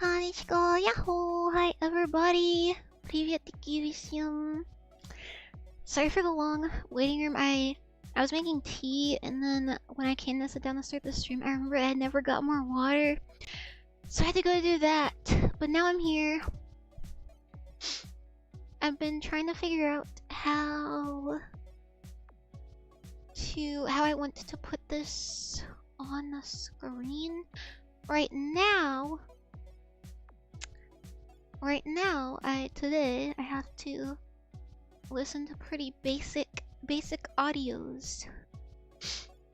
Konnichiwa, yahoo! Hi everybody! Привет-таки всем! Sorry for the long waiting room. I was making tea, and then when I came to sit down to start the stream, I remember I had never got more water. So I had to go do that. But now I'm here. I've been trying to figure out how I want to put this on the screen. Right now, today I have to listen to pretty basic audios,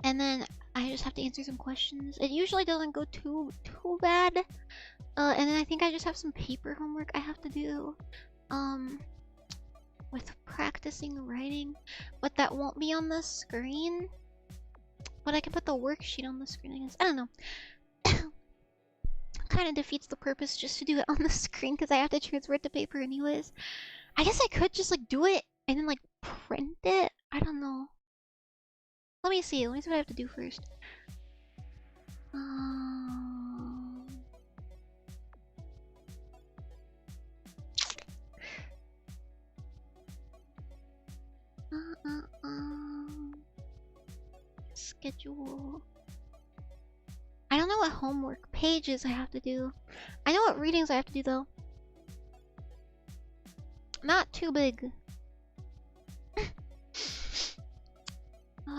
and then I just have to answer some questions. It usually doesn't go too bad. And then I think I just have some paper homework I have to do, with practicing writing, but that won't be on the screen. But I can put the worksheet on the screen, I guess. I don't know. Kind of defeats the purpose just to do it on the screen because I have to transfer it to paper anyways. I guess I could just like do it and then like print it. I don't know. Let me see what I have to do first. Schedule. I don't know what homework pages I have to do. I know what readings I have to do though. Not too big.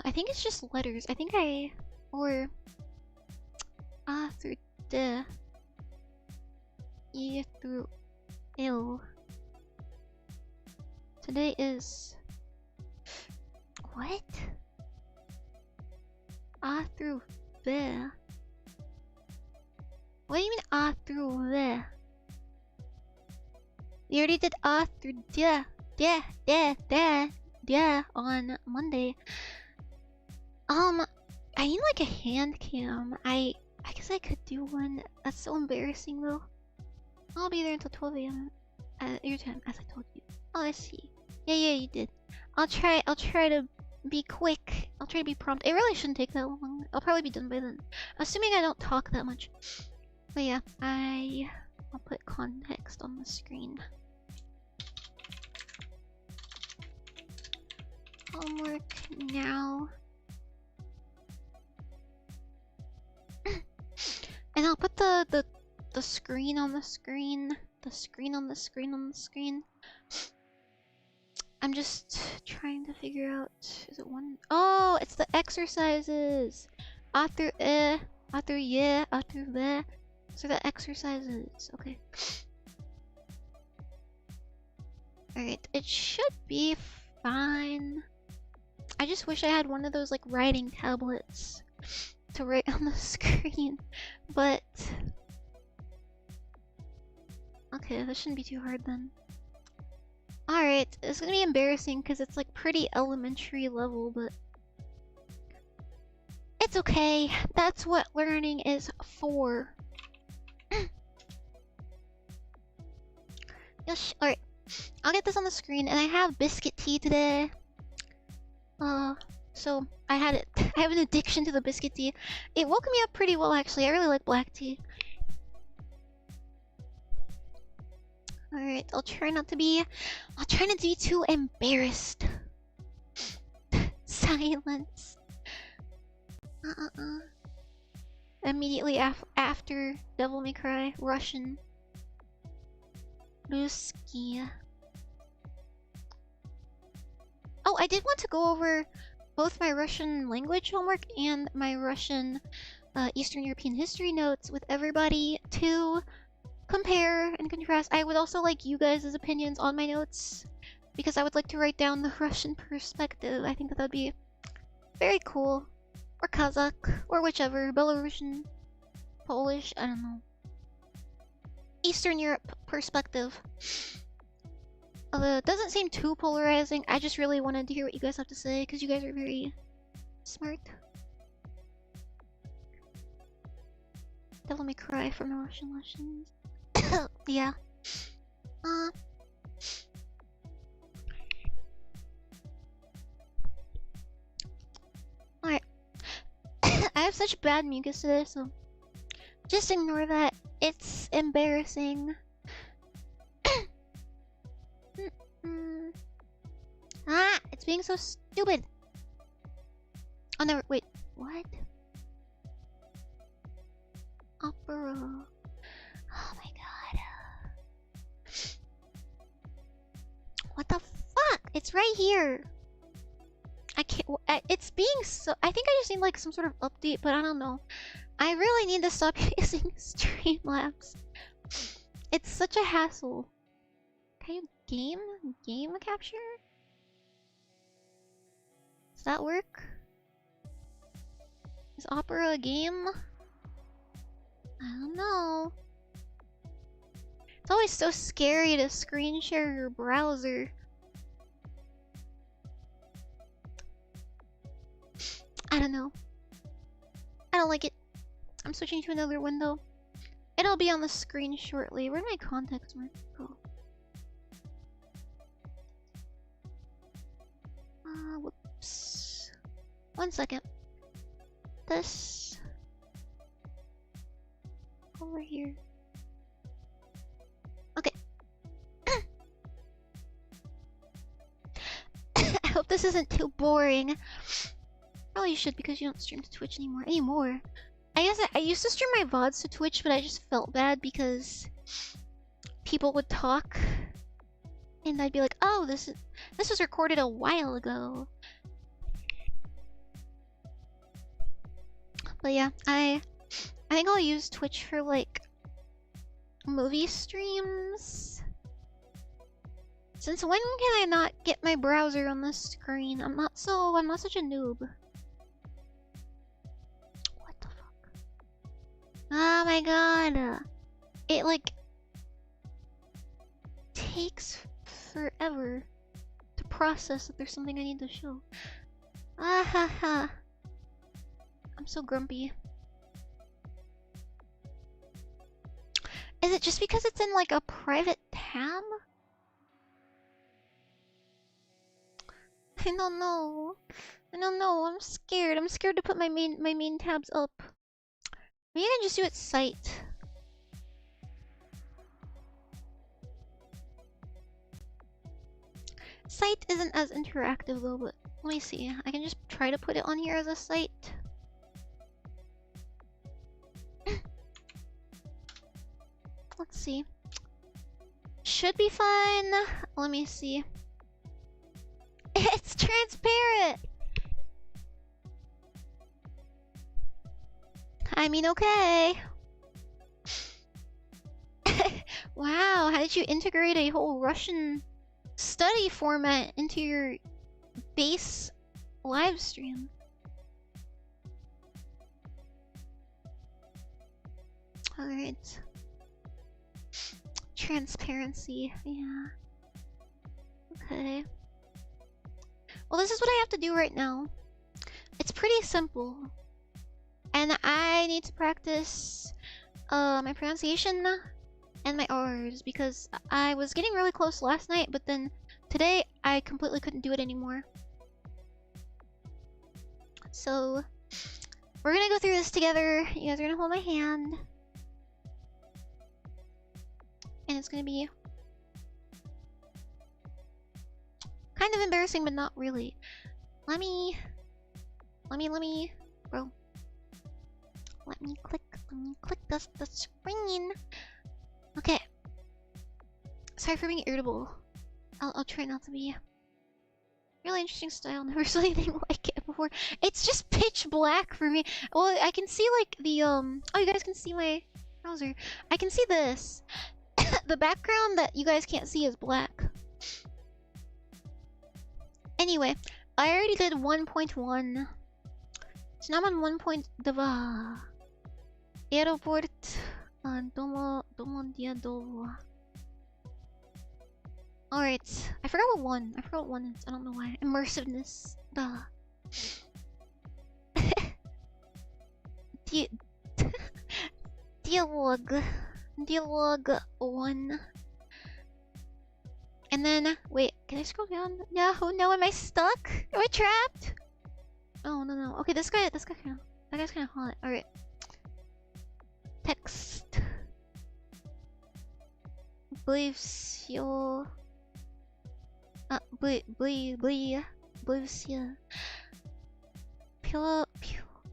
I think it's just letters. I think or A through D, E through L. Today is what? A through B. What do you mean A through V? We already did A through D on Monday. I need like a hand cam. I guess I could do one. That's so embarrassing though. I'll be there until 12 AM your time, as I told you. Oh, I see. Yeah, you did. I'll try to be quick. I'll try to be prompt. It really shouldn't take that long. I'll probably be done by then, assuming I don't talk that much. But yeah, I'll put context on the screen. Homework now. And I'll put the screen on the screen. The screen on the screen on the screen. I'm just trying to figure out, is it one? Oh, it's the exercises. A through E, A through Y, A through V. So the exercises, okay. Alright, it should be fine. I just wish I had one of those like writing tablets to write on the screen, but okay, that shouldn't be too hard then. Alright, it's gonna be embarrassing because it's like pretty elementary level, but it's okay. That's what learning is for. Yes, alright. I'll get this on the screen, and I have biscuit tea today. So I have an addiction to the biscuit tea. It woke me up pretty well actually. I really like black tea. Alright, I'll try not to be too embarrassed. Silence. Immediately after Devil May Cry, Russian. Rусский. Oh, I did want to go over both my Russian language homework and my Russian Eastern European history notes with everybody to compare and contrast. I would also like you guys' opinions on my notes because I would like to write down the Russian perspective. I think that would be very cool. Or Kazakh, or whichever. Belarusian, Polish, I don't know. Eastern Europe perspective. Although it doesn't seem too polarizing, I just really wanted to hear what you guys have to say because you guys are very smart. Devil May Cry from the Russian lessons. Yeah. Alright. I have such bad mucus today, so just ignore that. It's It's embarrassing. Ah, it's being so stupid. Oh no, wait, what? Opera. Oh my god. What the fuck? It's right here. I can't. It's being so. I think I just need like some sort of update, but I don't know. I really need to stop using Streamlabs. It's such a hassle. Can you game capture? Does that work? Is Opera a game? I don't know. It's always so scary to screen share your browser. I don't know. I don't like it. I'm switching to another window. It'll be on the screen shortly. Where did my contacts go? Whoops. 1 second. This over here. Okay. I hope this isn't too boring. Probably should, because you don't stream to Twitch anymore. I guess I used to stream my VODs to Twitch, but I just felt bad because people would talk and I'd be like, oh, this was recorded a while ago. But yeah, I think I'll use Twitch for like movie streams. Since when can I not get my browser on the screen? I'm not such a noob. What the fuck? Oh my god. It like takes forever to process that there's something I need to show. Ah ha ha. I'm so grumpy. Is it just because it's in like a private tab? I don't know. I'm scared. I'm scared to put my main tabs up. Maybe I can just do it site. Site isn't as interactive though, but let me see. I can just try to put it on here as a site. Let's see. Should be fine. Let me see. It's transparent! I mean, okay. Wow, how did you integrate a whole Russian study format into your base live stream? Alright. Transparency, yeah. Okay. Well, this is what I have to do right now. It's pretty simple. And I need to practice my pronunciation and my R's because I was getting really close last night, but then today I completely couldn't do it anymore. So we're gonna go through this together. You guys are gonna hold my hand. And it's gonna be kind of embarrassing, but not really. Let me, bro. Let me click the screen. Okay. Sorry for being irritable. I'll try not to be. Really interesting style. Never saw anything like it before. It's just pitch black for me. Well, I can see like the oh, you guys can see my browser. I can see this. The background that you guys can't see is black. Anyway, I already did 1.1. So now I'm on 1.2. Airport. Domo dia do. Alright. I forgot what one is. I don't know why. Immersiveness. Duh. Dialogue 1. And then, wait, can I scroll down? No, am I stuck? Am I trapped? Oh, no. Okay, that guy's kind of hot. Alright. Text. Bливсё. Bливсё.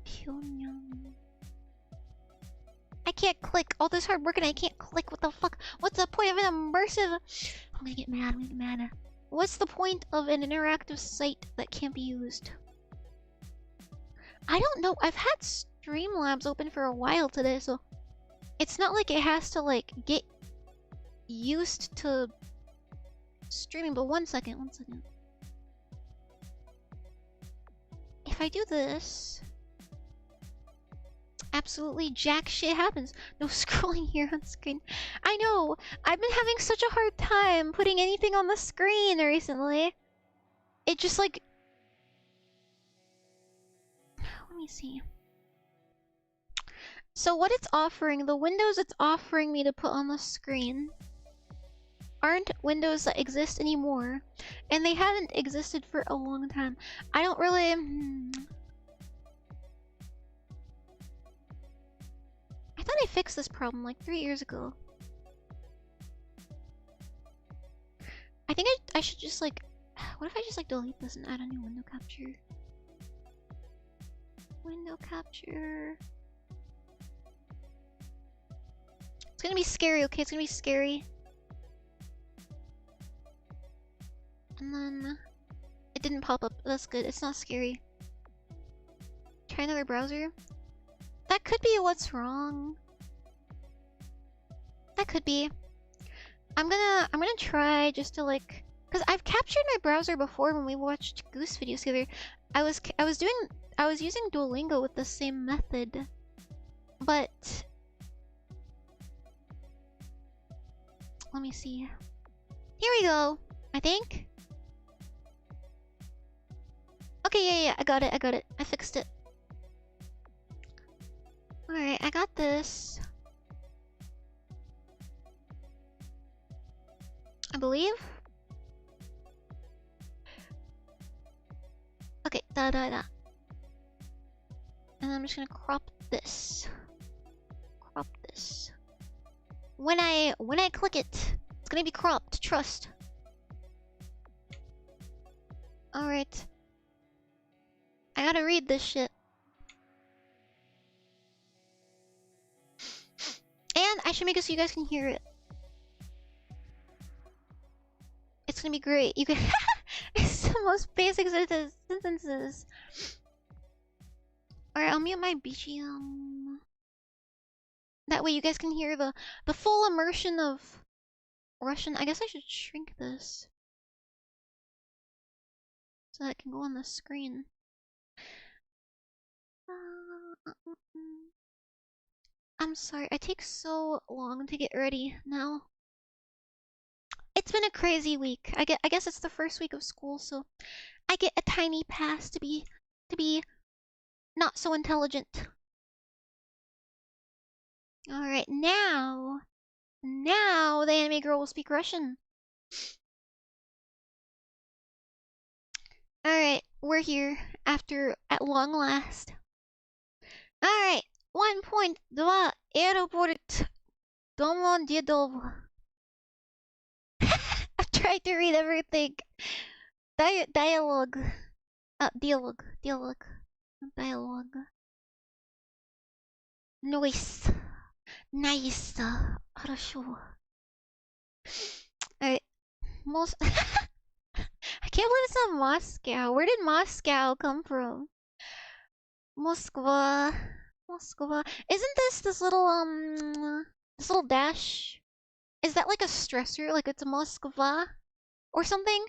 Pyongyang. I can't click. All this hard work and I can't click. What the fuck? What's the point of an immersive? I'm gonna get mad. What's the point of an interactive site that can't be used? I don't know. I've had Streamlabs open for a while today, so it's not like it has to like get used to streaming. But one second. If I do this, absolutely jack shit happens. No scrolling here on screen. I know. I've been having such a hard time putting anything on the screen recently. It just like... Let me see. So what it's offering, the windows it's offering me to put on the screen aren't windows that exist anymore. And they haven't existed for a long time. I don't really... I thought I fixed this problem like 3 years ago. I think I should just like... What if I just like delete this and add a new window capture? Window capture... It's gonna be scary, okay? It's gonna be scary. And then... It didn't pop up. That's good. It's not scary. Try another browser. That could be what's wrong. That could be. I'm gonna try just to like... Because I've captured my browser before when we watched Goose videos together. I was using Duolingo with the same method. But... Let me see. Here we go, I think. Okay, yeah, I got it. I fixed it. Alright, I got this. I believe. Okay, da. And I'm just gonna crop this. When I click it, it's gonna be cropped, trust. Alright. I gotta read this shit. And I should make it so you guys can hear it. It's gonna be great. You can it's the most basic sentences. Alright, I'll mute my BGM. That way you guys can hear the full immersion of Russian. I guess I should shrink this so that it can go on the screen. I'm sorry, I take so long to get ready now. It's been a crazy week. I guess it's the first week of school, so I get a tiny pass to be not so intelligent. Alright, now the anime girl will speak Russian. Alright, we're here at long last. Alright, 1.2 Airport Domodedov. I've tried to read everything. Dialogue. Dialogue. Noise. Nice. Хорошо. Alright. I can't believe it's not Moscow. Where did Moscow come from? Moskva. Isn't this little dash? Is that like a stressor? Like it's Moskva or something?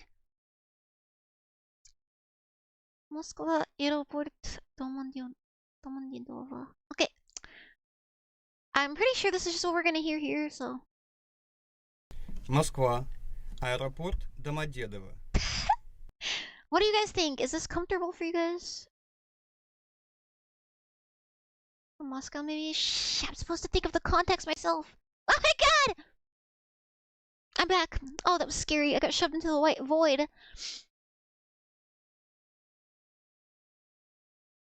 Moskva Airport Domodedova. Okay. I'm pretty sure this is just what we're gonna hear here, so. Москва. Аэропорт Домодедово. What do you guys think? Is this comfortable for you guys? Moscow, maybe? Shh, I'm supposed to think of the context myself. Oh my god! I'm back. Oh, that was scary. I got shoved into the white void.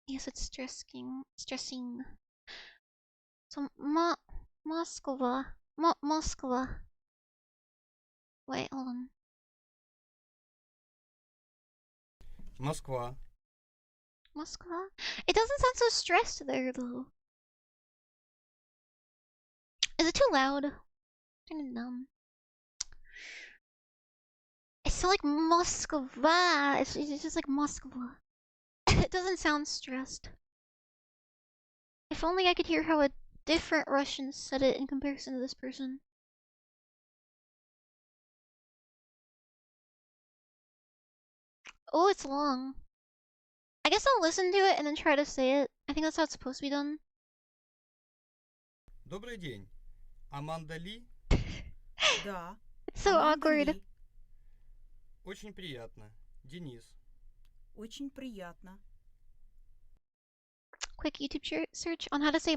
Yes, it's stressing. So, Moskva. Wait, hold on. Москва. Moscow? It doesn't sound so stressed there, though. Is it too loud? Turn it down. It sounds like Moskva. It's just like Moskva. It doesn't sound stressed. If only I could hear how a different Russian said it in comparison to this person. Oh, it's long. I guess I'll listen to it and then try to say it. I think that's how it's supposed to be done. Добрый день. Аманда Ли? Да. It's so Аманда awkward. Ли. Очень приятно. Денис. Очень приятно. Quick YouTube search on how to say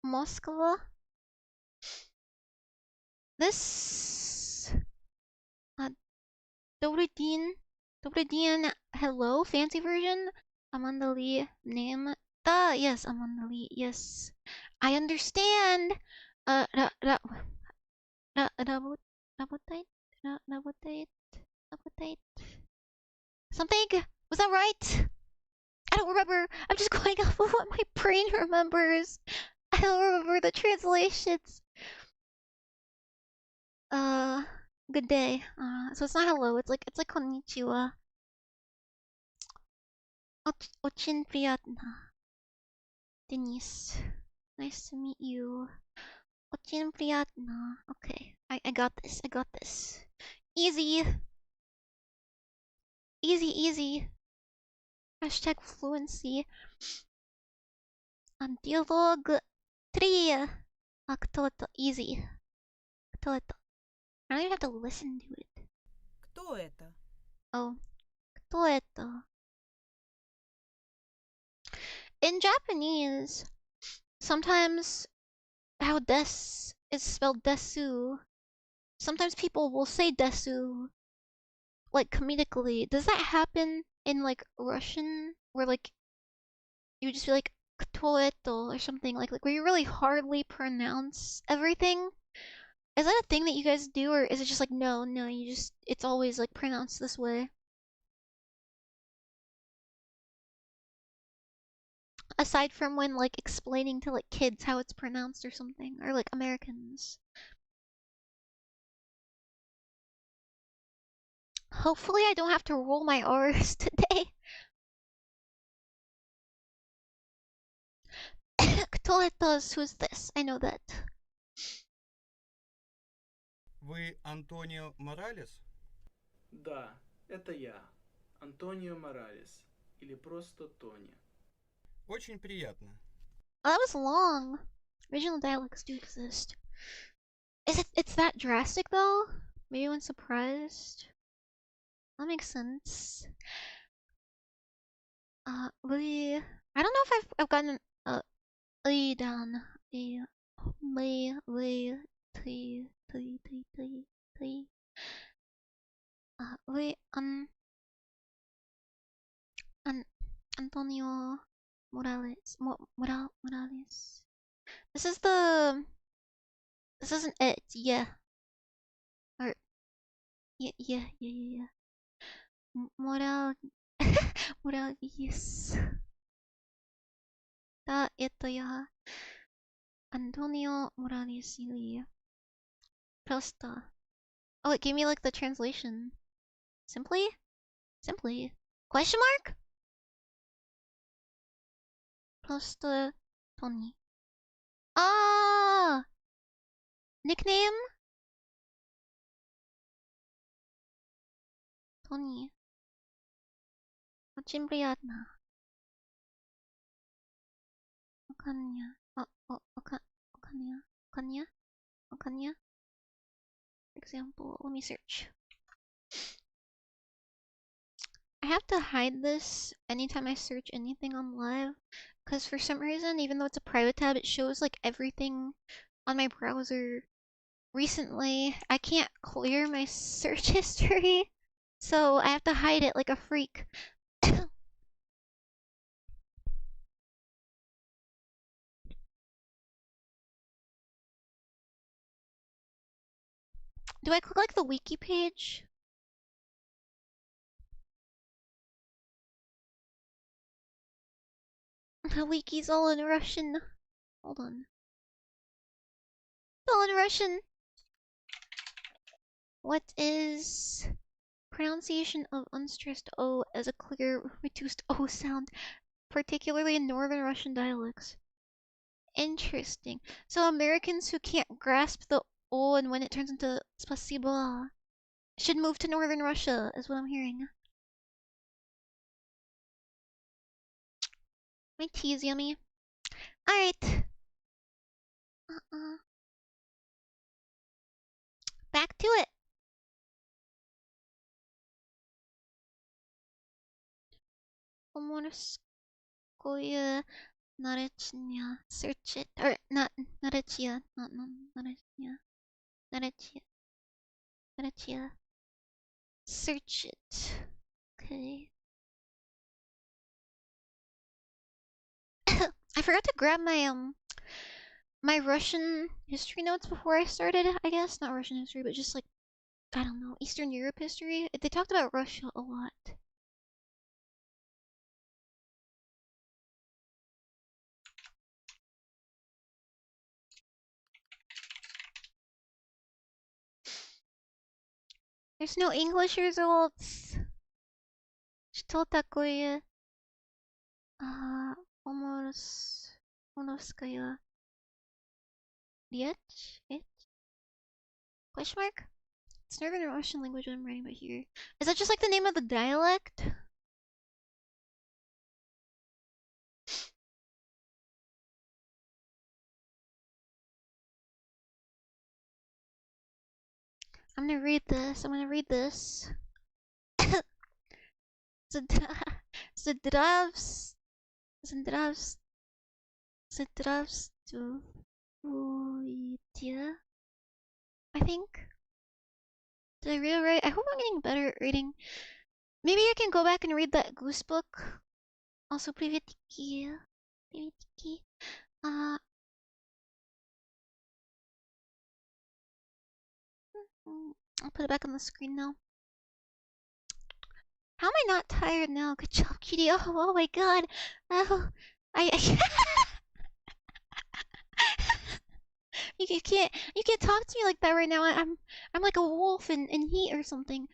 Moskva. This. Dobry din, hello, fancy version. Amanda Lee, name. Yes, Amanda Lee, yes. I understand. Something? Was that right? I don't remember. I'm just going off of what my brain remembers. I don't remember the translations. Good day. So it's not hello. It's like konnichiwa. Очень приятно. Denise. Nice to meet you. Очень приятно. Okay. I got this. I got this. Easy. Easy. Hashtag fluency. Диалог 3. Кто это? Easy. Кто это? I don't even have to listen to it. Кто это? Oh. Кто это? In Japanese, sometimes how des is spelled desu. Sometimes people will say desu, like comedically. Does that happen in like Russian, where like you would just be like кто это or something like where you really hardly pronounce everything? Is that a thing that you guys do, or is it just like no, you just it's always like pronounced this way? Aside from when like explaining to like kids how it's pronounced or something, or like Americans. Hopefully I don't have to roll my R's today. Кто это? Who's this? I know that. Вы Антонио Моралес? Да, это я, Антонио Моралес, или просто Тони. Очень приятно. Oh, that was long. Original dialects do exist. It's that drastic though? Maybe when surprised. That makes sense. I don't know if I've gotten down. Antonio Morales. Morales. This isn't it. Yeah. Or yeah. Morales. Да, это я. Antonio Morales Ili. Просто. Oh, it gave me like the translation. Simply? Question mark? Просто Tony. Ah! Nickname? Tony. Очень приятно. Okanya. Okanya. Example. Let me search. I have to hide this anytime I search anything on live, because for some reason, even though it's a private tab, it shows like everything on my browser recently. I can't clear my search history, so I have to hide it like a freak. Do I click like the wiki page? The wiki's all in Russian. Hold on. It's all in Russian. What is pronunciation of unstressed O as a clear reduced O sound, particularly in Northern Russian dialects? Interesting. So Americans who can't grasp the O and when it turns into spasibo should move to Northern Russia, is what I'm hearing. My tea is yummy. Alright. Back to it. Pomorskoye narechnya. Search it. Or not narechia. Not narechnya. Narechia. Narechia. Search it. Okay. I forgot to grab my Russian history notes before I started, I guess. Not Russian history, but just like, I don't know, Eastern Europe history. They talked about Russia a lot. There's no English results. Что такое? Поморская речь? Question mark? It's Northern Russian language I'm writing about here. Is that just like the name of the dialect? I'm gonna read this. Здравствуйте. I think. Did I read it right? I hope I'm getting better at reading. Maybe I can go back and read that Goose book. Also, приветики. I'll put it back on the screen now. How am I not tired now? Good job, Kitty. Oh my god. Oh, I you can't talk to me like that right now. I'm like a wolf in heat or something.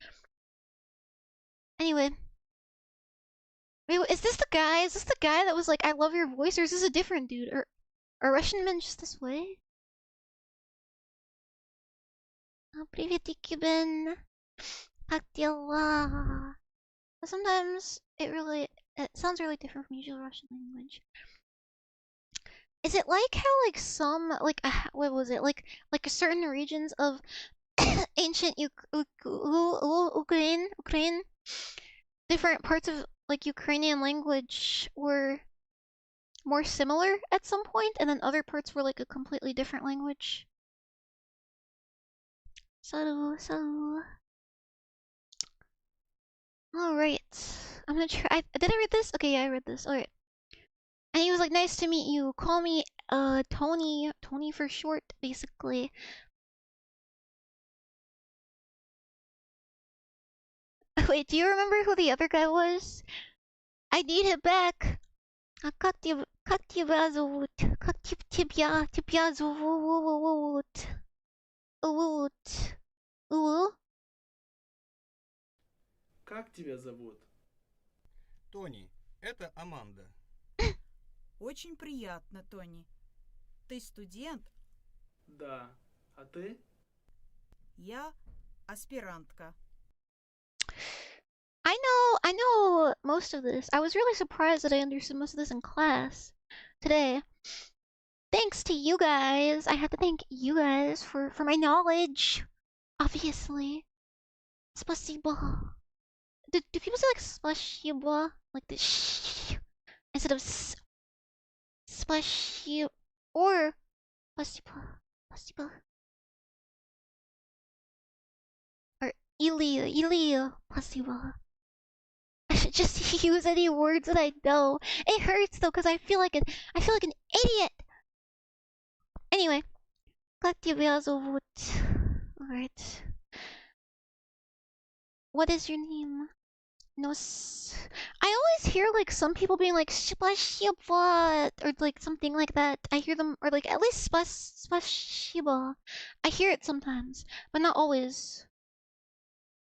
Anyway. Wait, is this the guy? Is this the guy that was like, I love your voice, or is this a different dude? Or are Russian men just this way? Приветики, Бен. Как дела? Sometimes it sounds really different from usual Russian language. Is it like how like some like what was it like certain regions of ancient Ukraine, different parts of like Ukrainian language were more similar at some point, and then other parts were like a completely different language? So. Alright. I'm gonna try. Did I read this? Okay, yeah, I read this. Alright. And he was like, nice to meet you. Call me, Tony. Tony for short, basically. Wait, do you remember who the other guy was? I need it back. Как тебя зовут? Как тебя зовут? Как тебя зовут? Тони, это Аманда. Очень приятно, Тони. Ты студент? Да. А ты? Я аспирантка. I know most of this. I was really surprised that I understood most of this in class today. Thanks to you guys. I have to thank you guys for my knowledge. Obviously. Спасибо. Do people say like spasibo? Like the sh instead of spasibo or spasibo? Or Ilia spasibo. I should just use any words that I know. It hurts though, cause I feel like an idiot. Anyway, как тебя зовут? Alright. What is your name? No, I always hear like some people being like spasiba or like something like that. I hear them, or like at least spasiba. I hear it sometimes, but not always.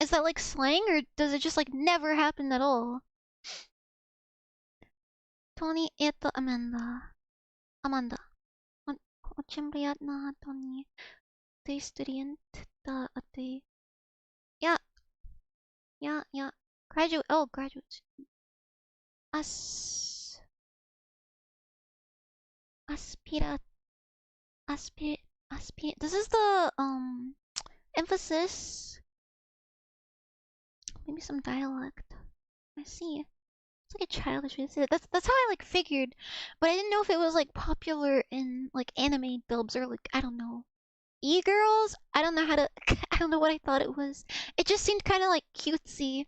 Is that like slang, or does it just like never happen at all? Tony, Amanda. Amanda. Очень приятно, Tony. Ты студент, да, а ты... Yeah. Graduate, oh, graduate. Aspira, aspir. This is the, emphasis. Maybe some dialect. I see. It's like a childish way to say it. That's how I like figured, but I didn't know if it was like popular in like anime dubs or like I don't know. E-girls? I don't know how to I don't know what I thought it was. It just seemed kind of like cutesy.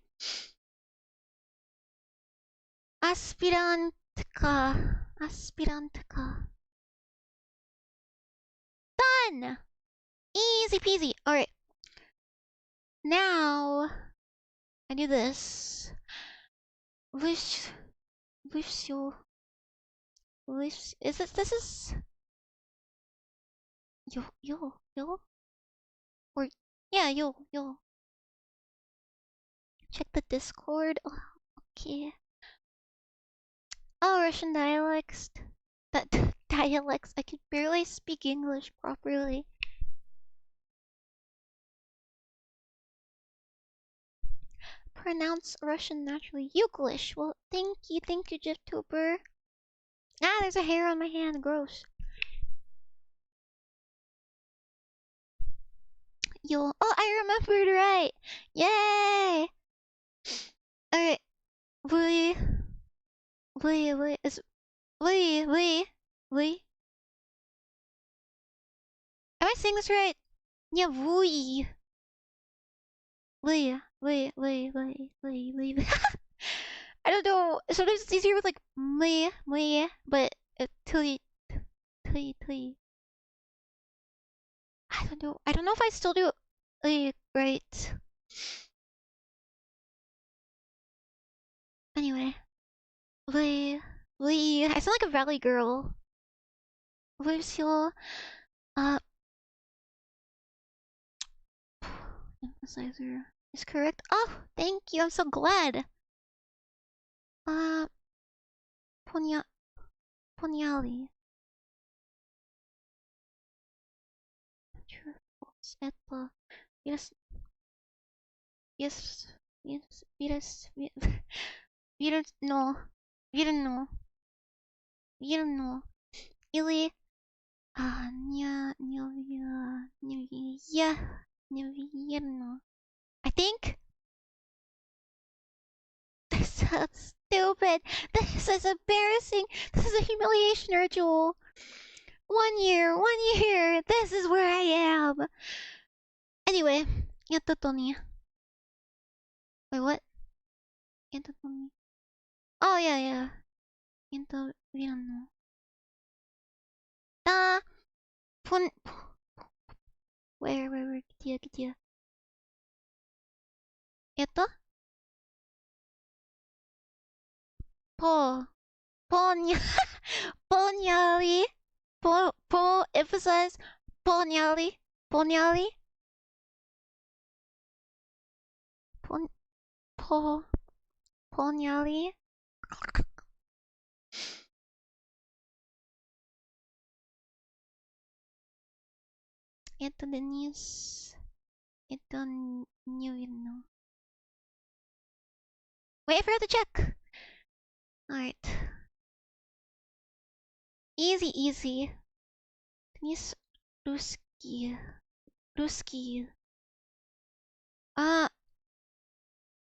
Aspirantka. Done! Easy peasy. Alright. Now I do this. Wish you is this is yo or yeah yo check the Discord. Oh, okay. Oh, Russian dialects. That dialects. I can barely speak English properly. Pronounce Russian naturally. Euglish. Well, thank you, GifTuber. Ah, there's a hair on my hand. Gross. Yo. Oh, I remembered right. Yay. Alright. Is Am I saying this right? Yeah, vui. I don't know. Sometimes it's easier with like but tui. I don't know. I don't know if I still do right. Anyway, I sound like a valley girl. Your emphasizer is correct. Oh, thank you. I'm so glad. Ponyali. True, false, yes, no, Virno, Ili, Nivierno. I think this sounds stupid. This is embarrassing. This is a humiliation ritual. 1 year. This is where I am. Anyway, Yatatoni. Wait, what? Yatatoni. Oh, yeah. Yatatoni. Where, где? Это? Поняли. Emphasize. Поняли. Поняли. Это Денис. Это не видно. Wait, I forgot to check. Alright. Easy. Денис русский.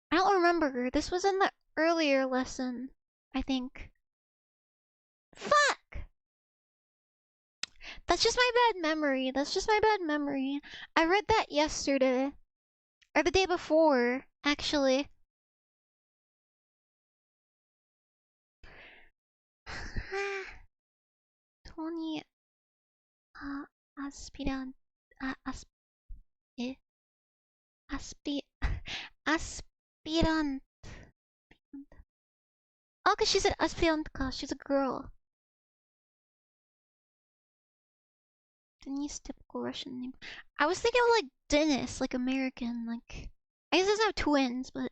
I don't remember. This was in the earlier lesson, I think. Fuck! That's just my bad memory. I read that yesterday. Or the day before, actually. Tony aspirant Aspirant. Oh, cause she said aspirantka. She's a girl. Denise, typical Russian name. I was thinking of like Dennis, like American. Like I guess doesn't have twins, but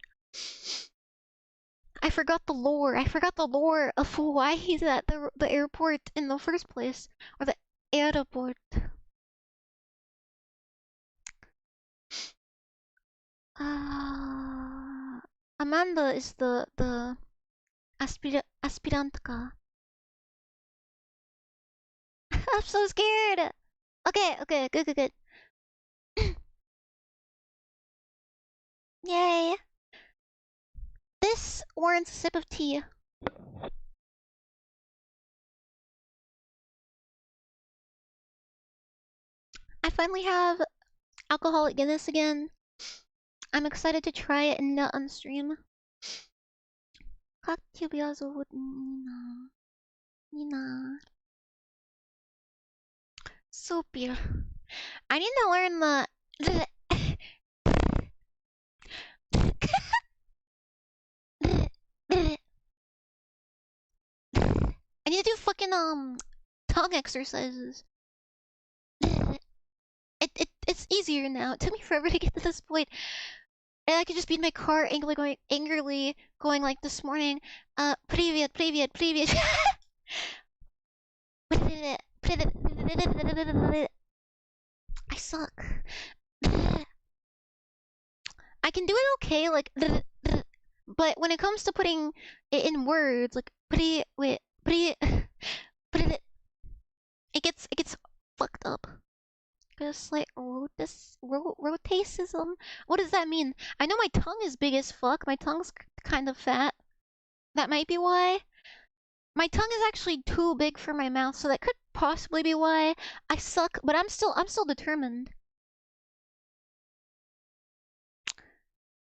I forgot the lore. I forgot the lore of why he's at the airport in the first place, or the airport. Amanda is the aspirantka. I'm so scared. Okay, good. Yay. This warrants a sip of tea. I finally have alcoholic Guinness again. I'm excited to try it and nut on stream. Как тебя зовут, Нина? Nina. Super. I need to learn the. I need to do fucking tongue exercises. It's easier now. It took me forever to get to this point. And I could just be in my car angrily going like this morning. Привет. I suck. I can do it okay, like, but when it comes to putting it in words, like, it gets fucked up. Just like rotacism. What does that mean? I know my tongue is big as fuck. My tongue's kind of fat. That might be why. My tongue is actually too big for my mouth, so that could possibly be why I suck. But I'm still determined.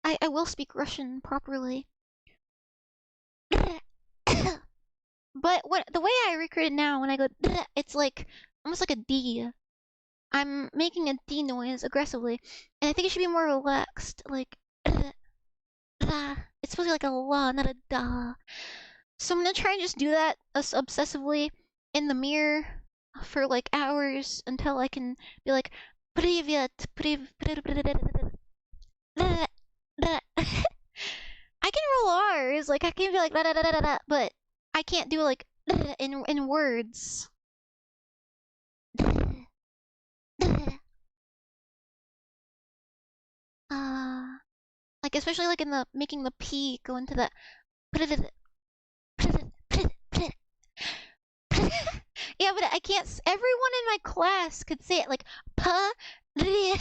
I will speak Russian properly. But the way I record it now, when I go, it's like almost like a D. I'm making a D noise aggressively, and I think it should be more relaxed. Like, it's supposed to be like a la, not a da. So I'm gonna try and just do that obsessively in the mirror for like hours until I can be like, Привет, I can roll R's, like I can be like da da da da da, but I can't do like in words. Like especially like in the making the P go into that. Yeah, but I can't. Everyone in my class could say it like pa ria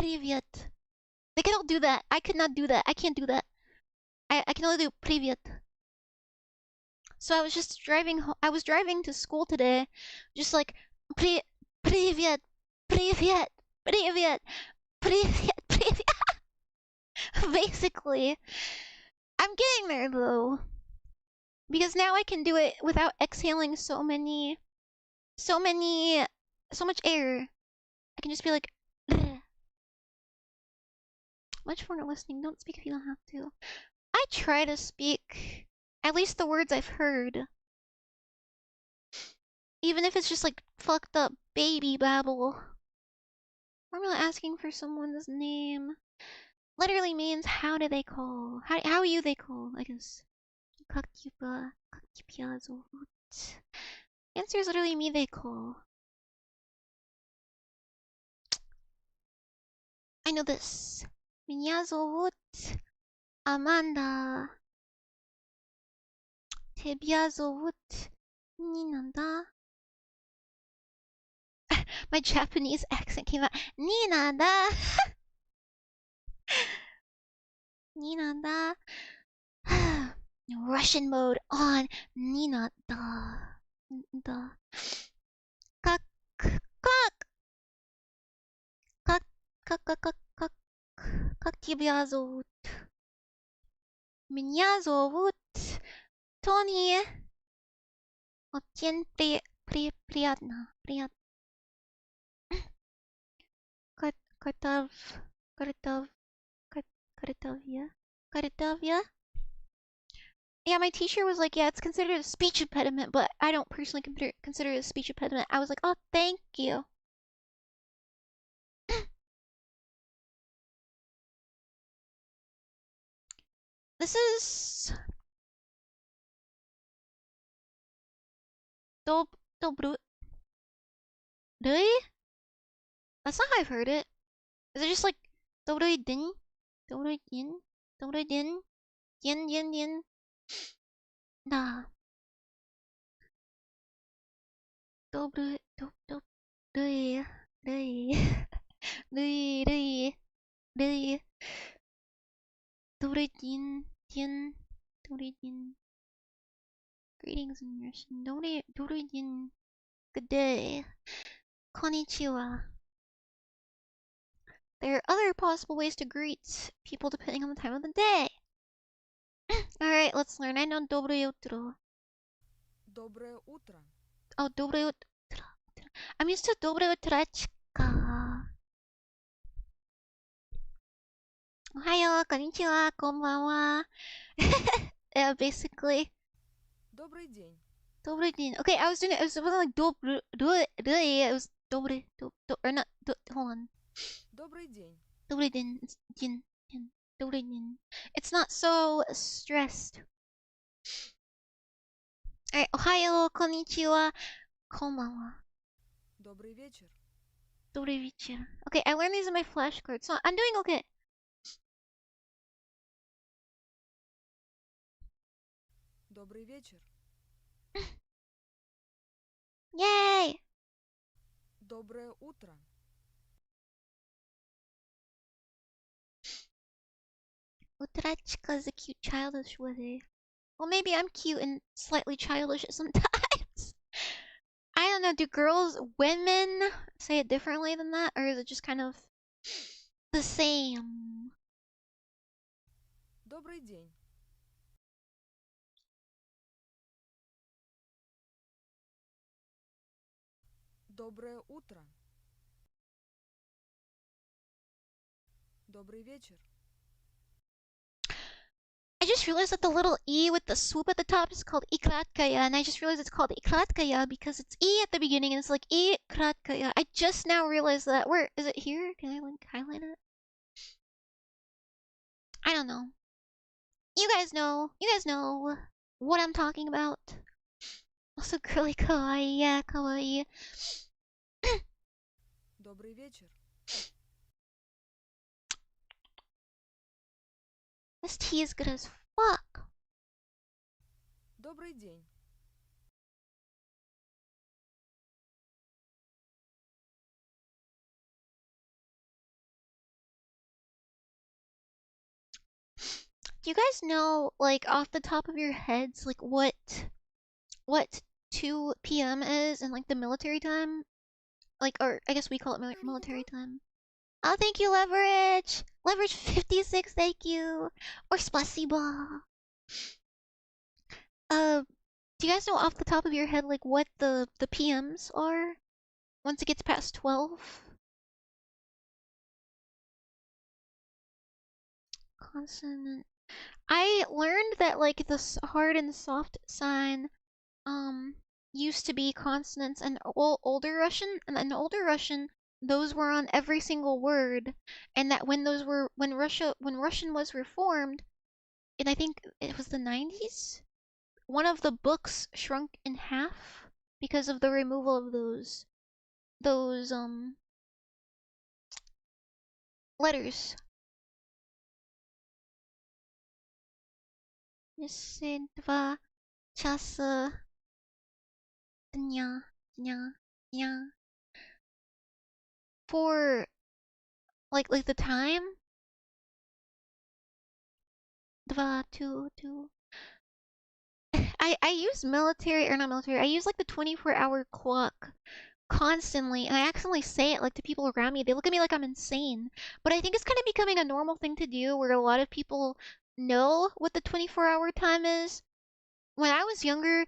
riviet. They can all do that. I could not do that. I can't do that. I can only do privyet. So I was just driving. I was driving to school today, just like privyet. Basically, I'm getting there though, because now I can do it without exhaling so much air. I can just be like, much more listening. Don't speak if you don't have to. I try to speak at least the words I've heard, even if it's just like fucked up baby babble. I'm not asking for someone's name. Literally means how do they call? How are you they call? I guess. Как тебя зовут? Answer is literally me they call. I know this. Меня зовут Amanda. Тебя зовут Nina, да? My Japanese accent came out. Nina, da. Nina, da. Russian mode on. Nina, da. Da. Как тебя зовут? Меня зовут Тони. Очень приятно. Kartavya. Yeah, my teacher was like, yeah, it's considered a speech impediment, but I don't personally consider it a speech impediment. I was like, oh, thank you. This is Dobru. Really? That's not how I've heard it. Is it just like Dobruidin? Dobruidin? Dobruidin? Yin yin yin? Nah. Dobru dob dob Rui Rui Rui Rui Rui Dobruidin Din Dobruidin. Greetings in Russian. Dobruidin. Good day. Konnichiwa. There are other possible ways to greet people depending on the time of the day. Alright, let's learn. I know Доброе утро. Доброе утро. Oh, Доброе утро. I'm used to Доброе утрачка. Ohayo, konnichiwa, konbanwa. Yeah, basically. Добрый день. Добрый день. Okay, I was doing it. It wasn't like Добрый. It was Добрый. Or not. Hold on. Добрый день. Добрый день. It's din. Добрый день. It's not so stressed. Alright, ohayo, konnichiwa, konbanwa. Добрый вечер. Добрый вечер. Okay, I learned these in my flashcards, so I'm doing okay. Добрый вечер. Yay! Доброе утро. Utrachka is a cute childish way. Well, maybe I'm cute and slightly childish sometimes. I don't know, do women say it differently than that? Or is it just kind of the same? Добрый день. Доброе утро. Добрый вечер. I just realized that the little E with the swoop at the top is called ikratkaya, and I just realized it's called ikratkaya because it's E at the beginning and it's like ikratkaya. I just now realized that. Where is it here? Can I like highlight it? I don't know. You guys know what I'm talking about. Also girly kawaii, yeah, kawaii. Добрый вечер. This tea is good as fuck. Добрый день. Do you guys know, like, off the top of your heads, like, what 2 p.m. is in, like, the military time? Like, or I guess we call it military time. Oh, thank you, Leverage! Leverage 56, thank you! Or Spasiba! Do you guys know off the top of your head, like, what the PMs are? Once it gets past 12? Consonant. I learned that, like, the hard and soft sign, used to be consonants in older Russian, and in older Russian, those were on every single word, and that when Russian was reformed, and I think it was the 90s, one of the books shrunk in half because of the removal of those letters. Если 2 часа дня. For like the time. 2. I use military, or not military, I use like the 24-hour clock constantly, and I accidentally say it like to people around me. They look at me like I'm insane. But I think it's kind of becoming a normal thing to do where a lot of people know what the 24-hour time is. When I was younger,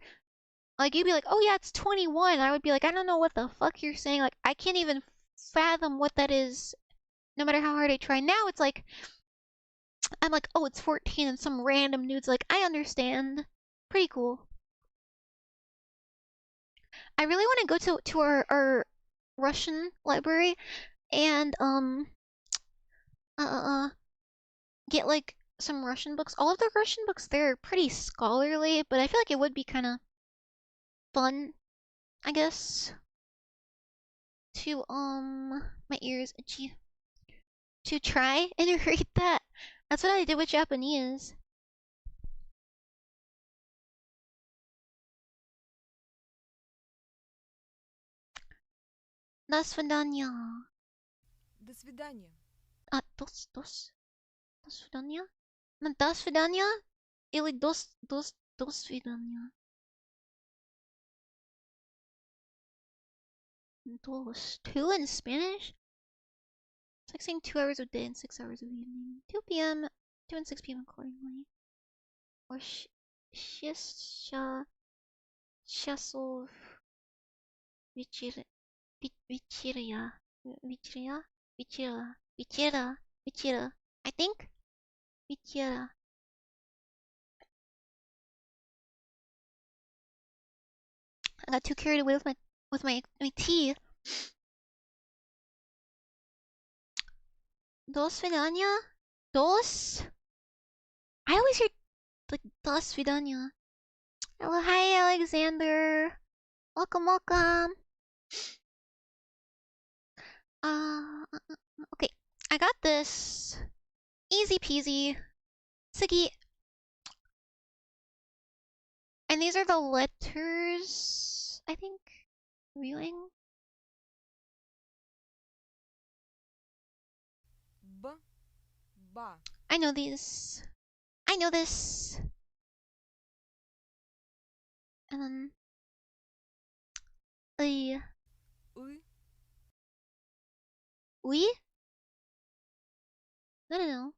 like, you'd be like, oh yeah, it's 21. I would be like, I don't know what the fuck you're saying. Like, I can't even fathom what that is no matter how hard I try. Now it's like, I'm like, oh, it's 14 and some random dude's like, I understand. Pretty cool. I really want to go to our Russian library and get like some Russian books. All of the Russian books there are pretty scholarly, but I feel like it would be kind of fun, I guess, to my ears itchy, to try and read that. That's what I did with Japanese. До свидания. До свидания. А, до свидания? До свидания? Или до свидания? Dos. 2 in Spanish? It's like saying 2 hours of day and 6 hours of evening. 2 p.m., 2 and 6 p.m. accordingly. Or 6 часов вечера. Вечера. I think? Вечера. I got too carried away with my tea. До свидания? Dos? I always hear like до свидания. Hello, hi Alexander. Welcome. Okay. I got this. Easy peasy. Sugi. And these are the letters, I think. Viewing. Б. Ба. I know these. I know this. And then. И. We? No.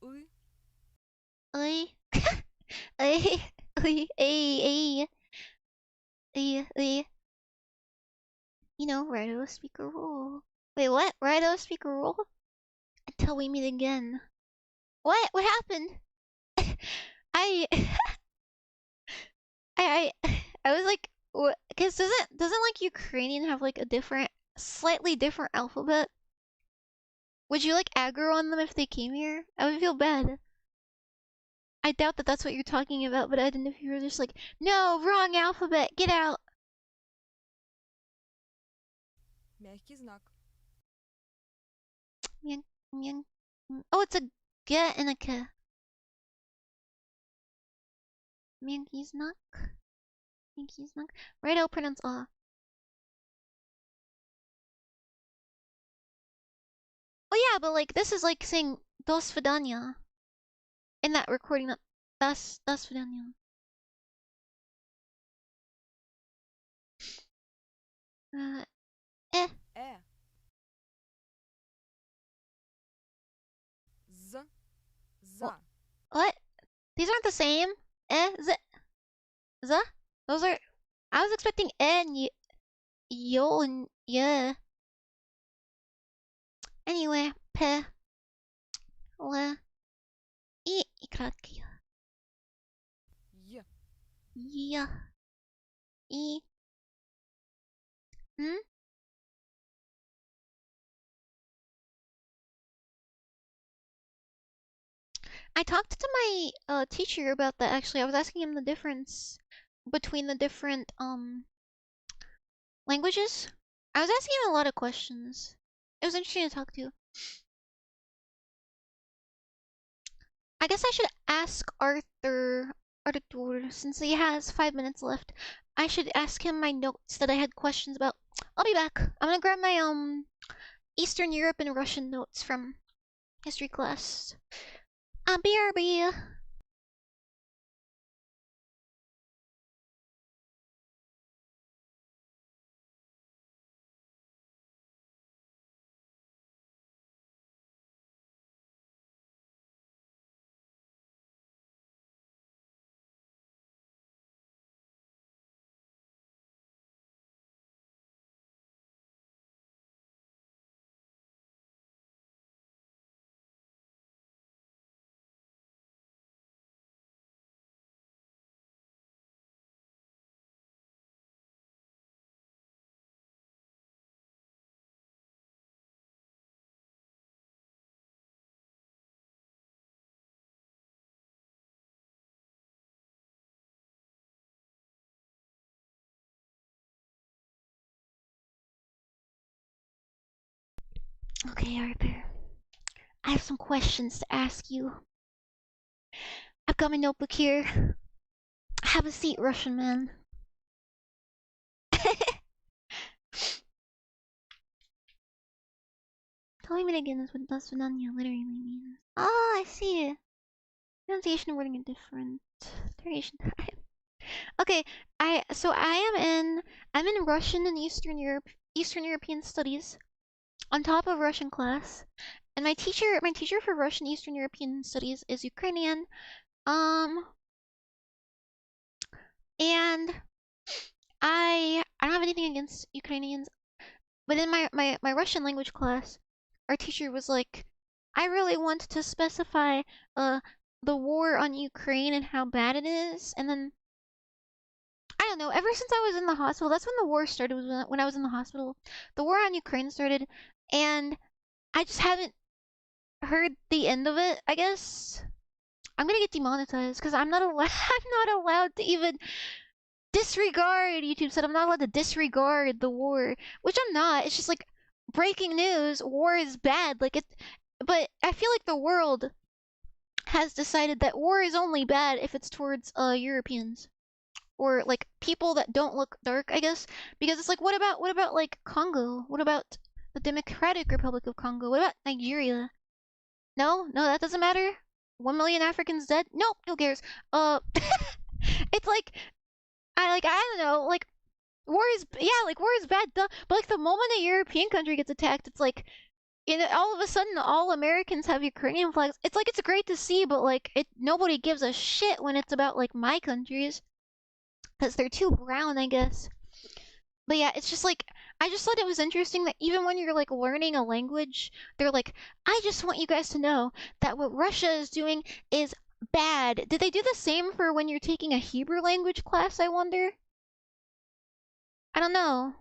И. I. I. You know, Rido speaker rule. Wait, what? Rido speaker rule? Until we meet again. What? What happened? I was like, what? Because doesn't like Ukrainian have like a slightly different alphabet? Would you like aggro on them if they came here? I would feel bad. I doubt that that's what you're talking about, but I didn't know if you were just like, no, wrong alphabet, get out. Мягкий знак. Oh, it's a G and a K. Myanki знак. Right, I'll pronounce ah. Oh yeah, but like this is like saying до свидания. In that recording, that до свидания. Э. З. За. What? These aren't the same. Z. Those are. I was expecting and yo and yeah. Anyway, P. L. И краткие. Е. Я. И. I talked to my teacher about that actually. I was asking him the difference between the different languages. I was asking him a lot of questions. It was interesting to talk to. I guess I should ask Arthur, since he has 5 minutes left. I should ask him my notes that I had questions about. I'll be back. I'm gonna grab my Eastern Europe and Russian notes from history class. BRB. Okay, Arthur. I have some questions to ask you. I've got my notebook here. Have a seat, Russian man. Tell me again is what Dasvidanya literally means. Ah, I see. Pronunciation and wording are different. Duration time. Okay, I'm in Russian and Eastern European Studies on top of Russian class. And my teacher for Russian Eastern European Studies is Ukrainian. And I don't have anything against Ukrainians, but in my Russian language class, our teacher was like, I really want to specify the war on Ukraine and how bad it is, and then I don't know, ever since I was in the hospital, that's when the war started, was when I was in the hospital. The war on Ukraine started, and I just haven't heard the end of it, I guess. I'm gonna get demonetized because I'm not allowed to even disregard. YouTube said I'm not allowed to disregard the war, which I'm not. It's just like breaking news, war is bad. Like it, but I feel like the world has decided that war is only bad if it's towards Europeans or like people that don't look dark, I guess, because it's like what about like Congo? What about the Democratic Republic of Congo? What about Nigeria? No, that doesn't matter. 1 million Africans dead? Nope, who cares? It's like I don't know, like war is bad, duh. But like the moment a European country gets attacked, it's like all of a sudden all Americans have Ukrainian flags. It's like it's great to see, but like nobody gives a shit when it's about like my countries, because they're too brown, I guess. But yeah, it's just like I just thought it was interesting that even when you're like learning a language, they're like, I just want you guys to know that what Russia is doing is bad. Did they do the same for when you're taking a Hebrew language class, I wonder? I don't know.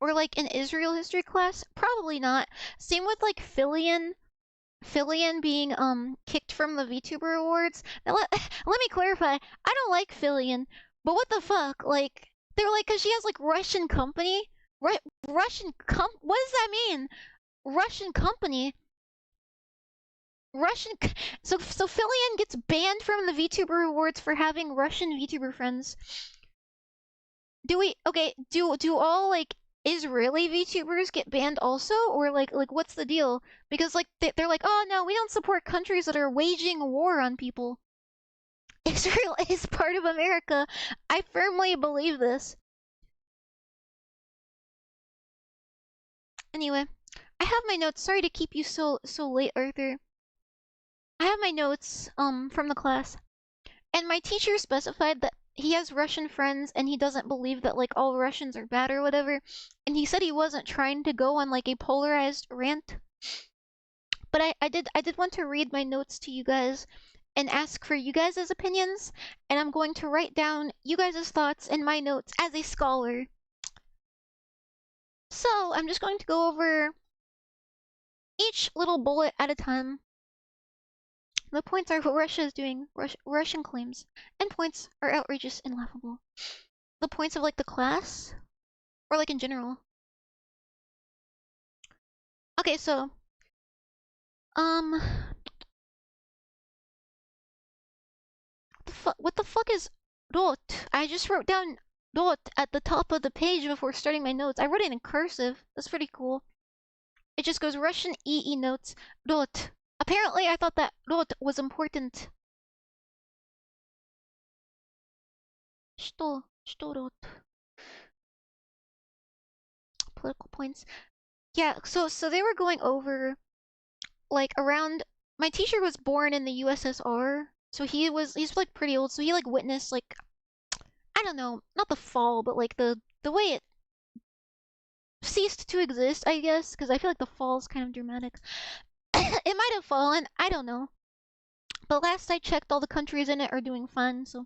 Or like an Israel history class? Probably not. Same with like Filian being kicked from the VTuber awards. Now let me clarify. I don't like Filian, but what the fuck? Like they're like, cause she has like Russian company, what does that mean? Russian company. So Filian gets banned from the VTuber awards for having Russian VTuber friends. Do all like Israeli VTubers get banned also, or like what's the deal? Because like they're like, oh no, we don't support countries that are waging war on people. Israel is part of America. I firmly believe this. Anyway, I have my notes. Sorry to keep you so late, Arthur. I have my notes from the class, and my teacher specified that he has Russian friends and he doesn't believe that like all Russians are bad or whatever. And he said he wasn't trying to go on like a polarized rant. But I did want to read my notes to you guys and ask for you guys' opinions, and I'm going to write down you guys' thoughts in my notes as a scholar. So I'm just going to go over each little bullet at a time. The points are what Russia is doing, Russian claims, and points are outrageous and laughable. The points of like the class, or like in general. Okay, so what the fuck is dot? I just wrote down dot at the top of the page before starting my notes. I wrote it in cursive. That's pretty cool. It just goes Russian EE notes dot. Apparently, I thought that dot was important. Что dot? Political points. Yeah, so they were going over like around. My teacher was born in the USSR, so he's like pretty old. So he like witnessed like I don't know, not the fall, but like the way it ceased to exist, I guess, because I feel like the fall is kind of dramatic. It might have fallen, I don't know. But last I checked, all the countries in it are doing fine, so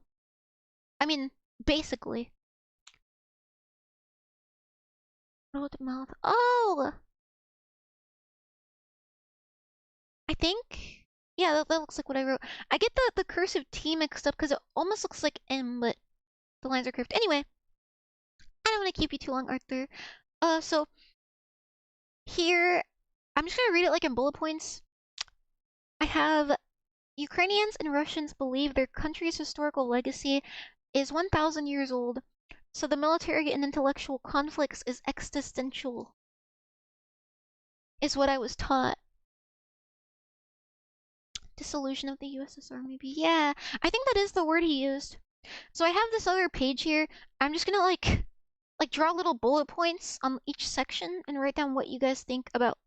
I mean, basically. Road mouth. Oh, I think. Yeah, that looks like what I wrote. I get the cursive T mixed up because it almost looks like M, but the lines are curved. Anyway, I don't want to keep you too long, Arthur. So here, I'm just gonna read it like in bullet points. I have Ukrainians and Russians believe their country's historical legacy is 1,000 years old, so the military and intellectual conflicts is existential, is what I was taught. Dissolution of the USSR, maybe. Yeah, I think that is the word he used. So I have this other page here. I'm just gonna like draw little bullet points on each section and write down what you guys think about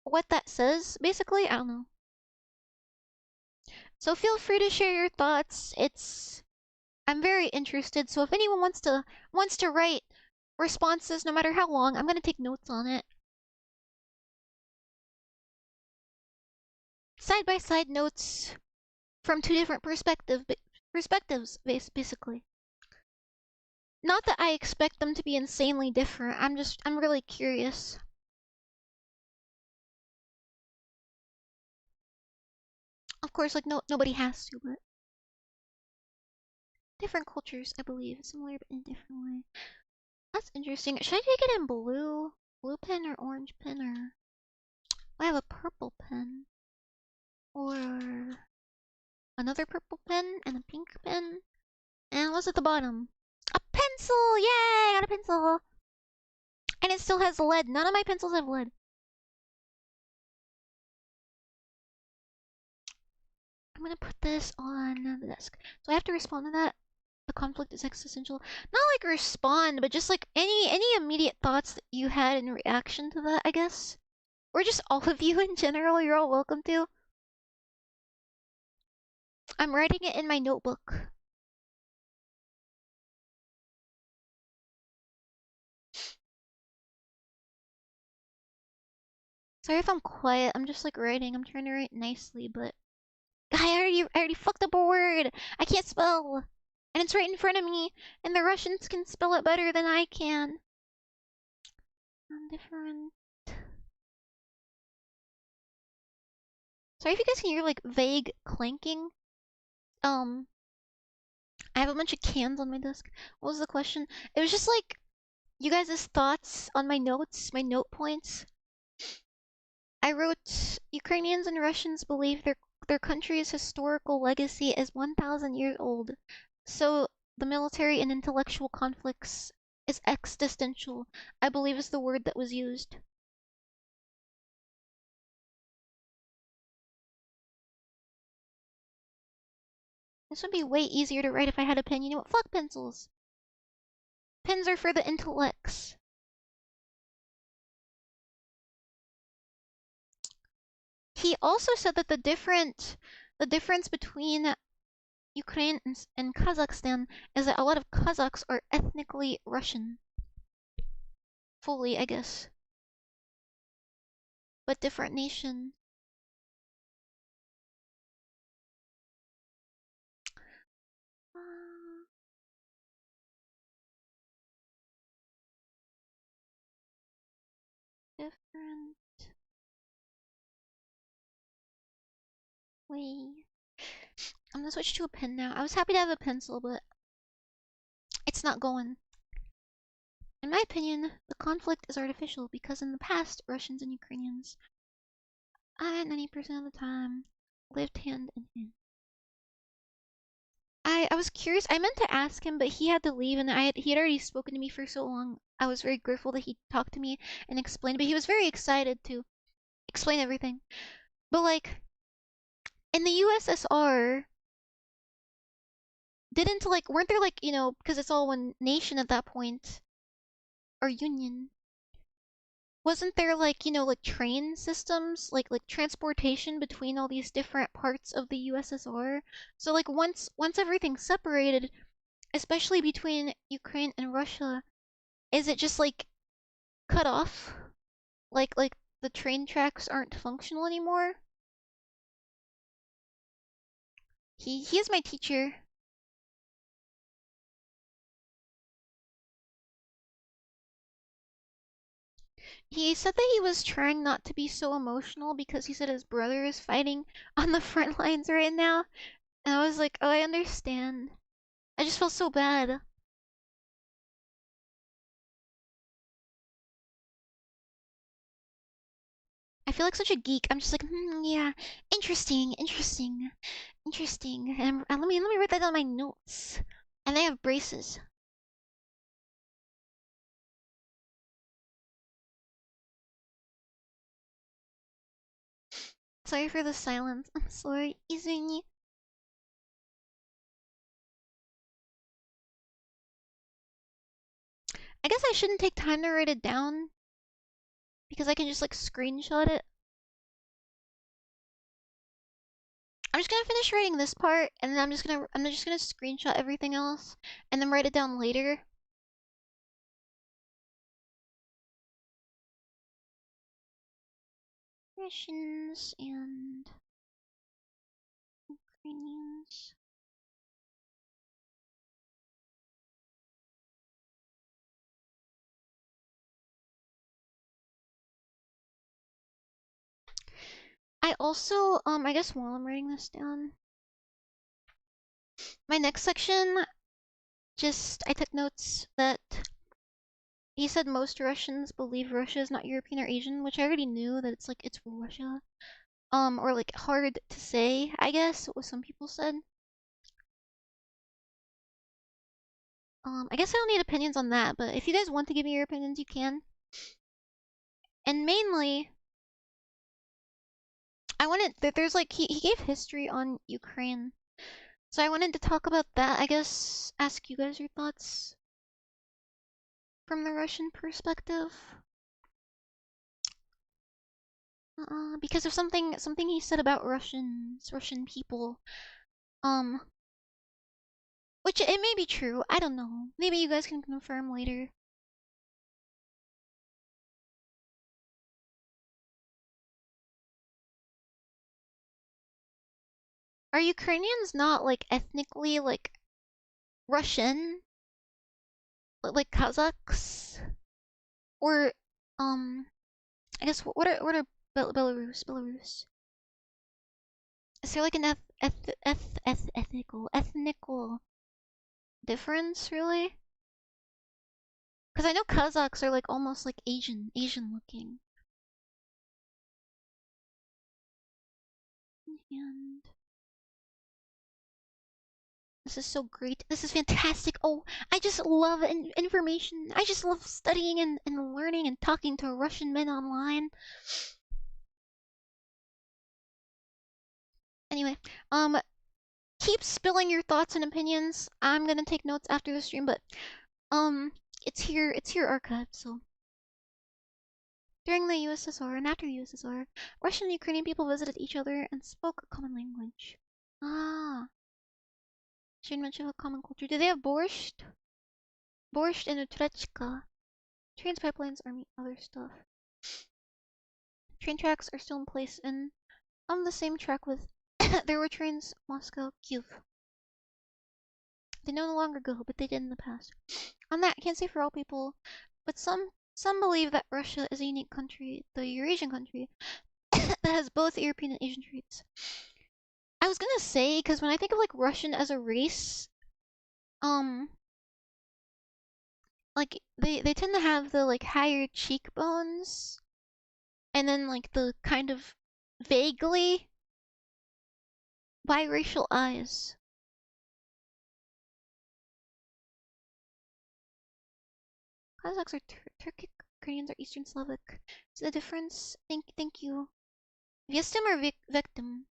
what that says, basically. I don't know. So feel free to share your thoughts. I'm very interested, so if anyone wants to write responses, no matter how long, I'm gonna take notes on it. Side by side notes from two different perspectives, basically. Not that I expect them to be insanely different. I'm really curious. Of course, like nobody has to, but different cultures, I believe, similar but in a different way. That's interesting. Should I take it in blue pen or orange pen, or I have a purple pen, or another purple pen and a pink pen, and what's at the bottom? A pencil! Yay! I got a pencil! And it still has lead. None of my pencils have lead. I'm gonna put this on the desk. So I have to respond to that. The conflict is existential. Not like respond, but just like any immediate thoughts that you had in reaction to that, I guess. Or just all of you in general, you're all welcome to. I'm writing it in my notebook. Sorry if I'm quiet. I'm just like writing. I'm trying to write nicely, but I already fucked up a word. I can't spell. And it's right in front of me, and the Russians can spell it better than I can. Different. Sorry if you guys can hear like vague clanking. I have a bunch of cans on my desk. What was the question? It was just like you guys' thoughts on my notes, my note points. I wrote Ukrainians and Russians believe their country's historical legacy is 1,000 years old, so the military and intellectual conflicts is existential, I believe is the word that was used. This would be way easier to write if I had a pen. You know what? Fuck pencils. Pens are for the intellects. He also said that the difference between Ukraine and Kazakhstan is that a lot of Kazakhs are ethnically Russian. Fully, I guess. But different nation. Different way. I'm gonna switch to a pen now. I was happy to have a pencil, but it's not going. In my opinion, the conflict is artificial because in the past, Russians and Ukrainians, 90% of the time, lived hand in hand. I was curious. I meant to ask him, but he had to leave, and he had already spoken to me for so long. I was very grateful that he talked to me and explained, but he was very excited to explain everything. But like, in the USSR, weren't there like, because it's all one nation at that point, or union, wasn't there like, like train systems, like transportation between all these different parts of the USSR? So like once everything's separated, especially between Ukraine and Russia, is it just like cut off? Like the train tracks aren't functional anymore? He is my teacher. He said that he was trying not to be so emotional because he said his brother is fighting on the front lines right now. And I was like, oh, I understand. I just felt so bad. I feel like such a geek. I'm just like, yeah, interesting. And let me write that down in my notes. And I have braces. Sorry for the silence. I'm sorry. Izumi. I guess I shouldn't take time to write it down because I can just like screenshot it. I'm just gonna finish writing this part and then I'm just gonna screenshot everything else and then write it down later. Russians and Ukrainians. I also, I guess while I'm writing this down, my next section, I took notes that he said most Russians believe Russia is not European or Asian, which I already knew that it's like, it's Russia. Or like hard to say, I guess, what some people said. I guess I don't need opinions on that, but if you guys want to give me your opinions, you can. And mainly, I wanted, there's like, he gave history on Ukraine. So I wanted to talk about that, I guess, ask you guys your thoughts from the Russian perspective. Because of something he said about Russian people. Which it may be true, I don't know. Maybe you guys can confirm later. Are Ukrainians not like ethnically like Russian? Like Kazakhs? Or I guess what are Belarus? Is there like an ethnical difference really? Because I know Kazakhs are like almost like Asian looking. And this is so great. This is fantastic. Oh, I just love information. I just love studying and learning and talking to Russian men online. Anyway, keep spilling your thoughts and opinions. I'm gonna take notes after the stream, but it's here archived, so. During the USSR and after the USSR, Russian and Ukrainian people visited each other and spoke a common language. Ah, shared much of a common culture. Do they have borscht? Borscht and utrechka. Trains, pipelines, army, other stuff. Train tracks are still in place and on the same track with there were trains Moscow, Kyiv. They no longer go, but they did in the past. On that, I can't say for all people, but some believe that Russia is a unique country, the Eurasian country, that has both European and Asian traits. I was gonna say, because when I think of like Russian as a race, like they tend to have the like higher cheekbones, and then like the kind of vaguely biracial eyes. Kazakhs are Turkic, Ukrainians are Eastern Slavic. Is the difference? Thank you. Vestim or victim?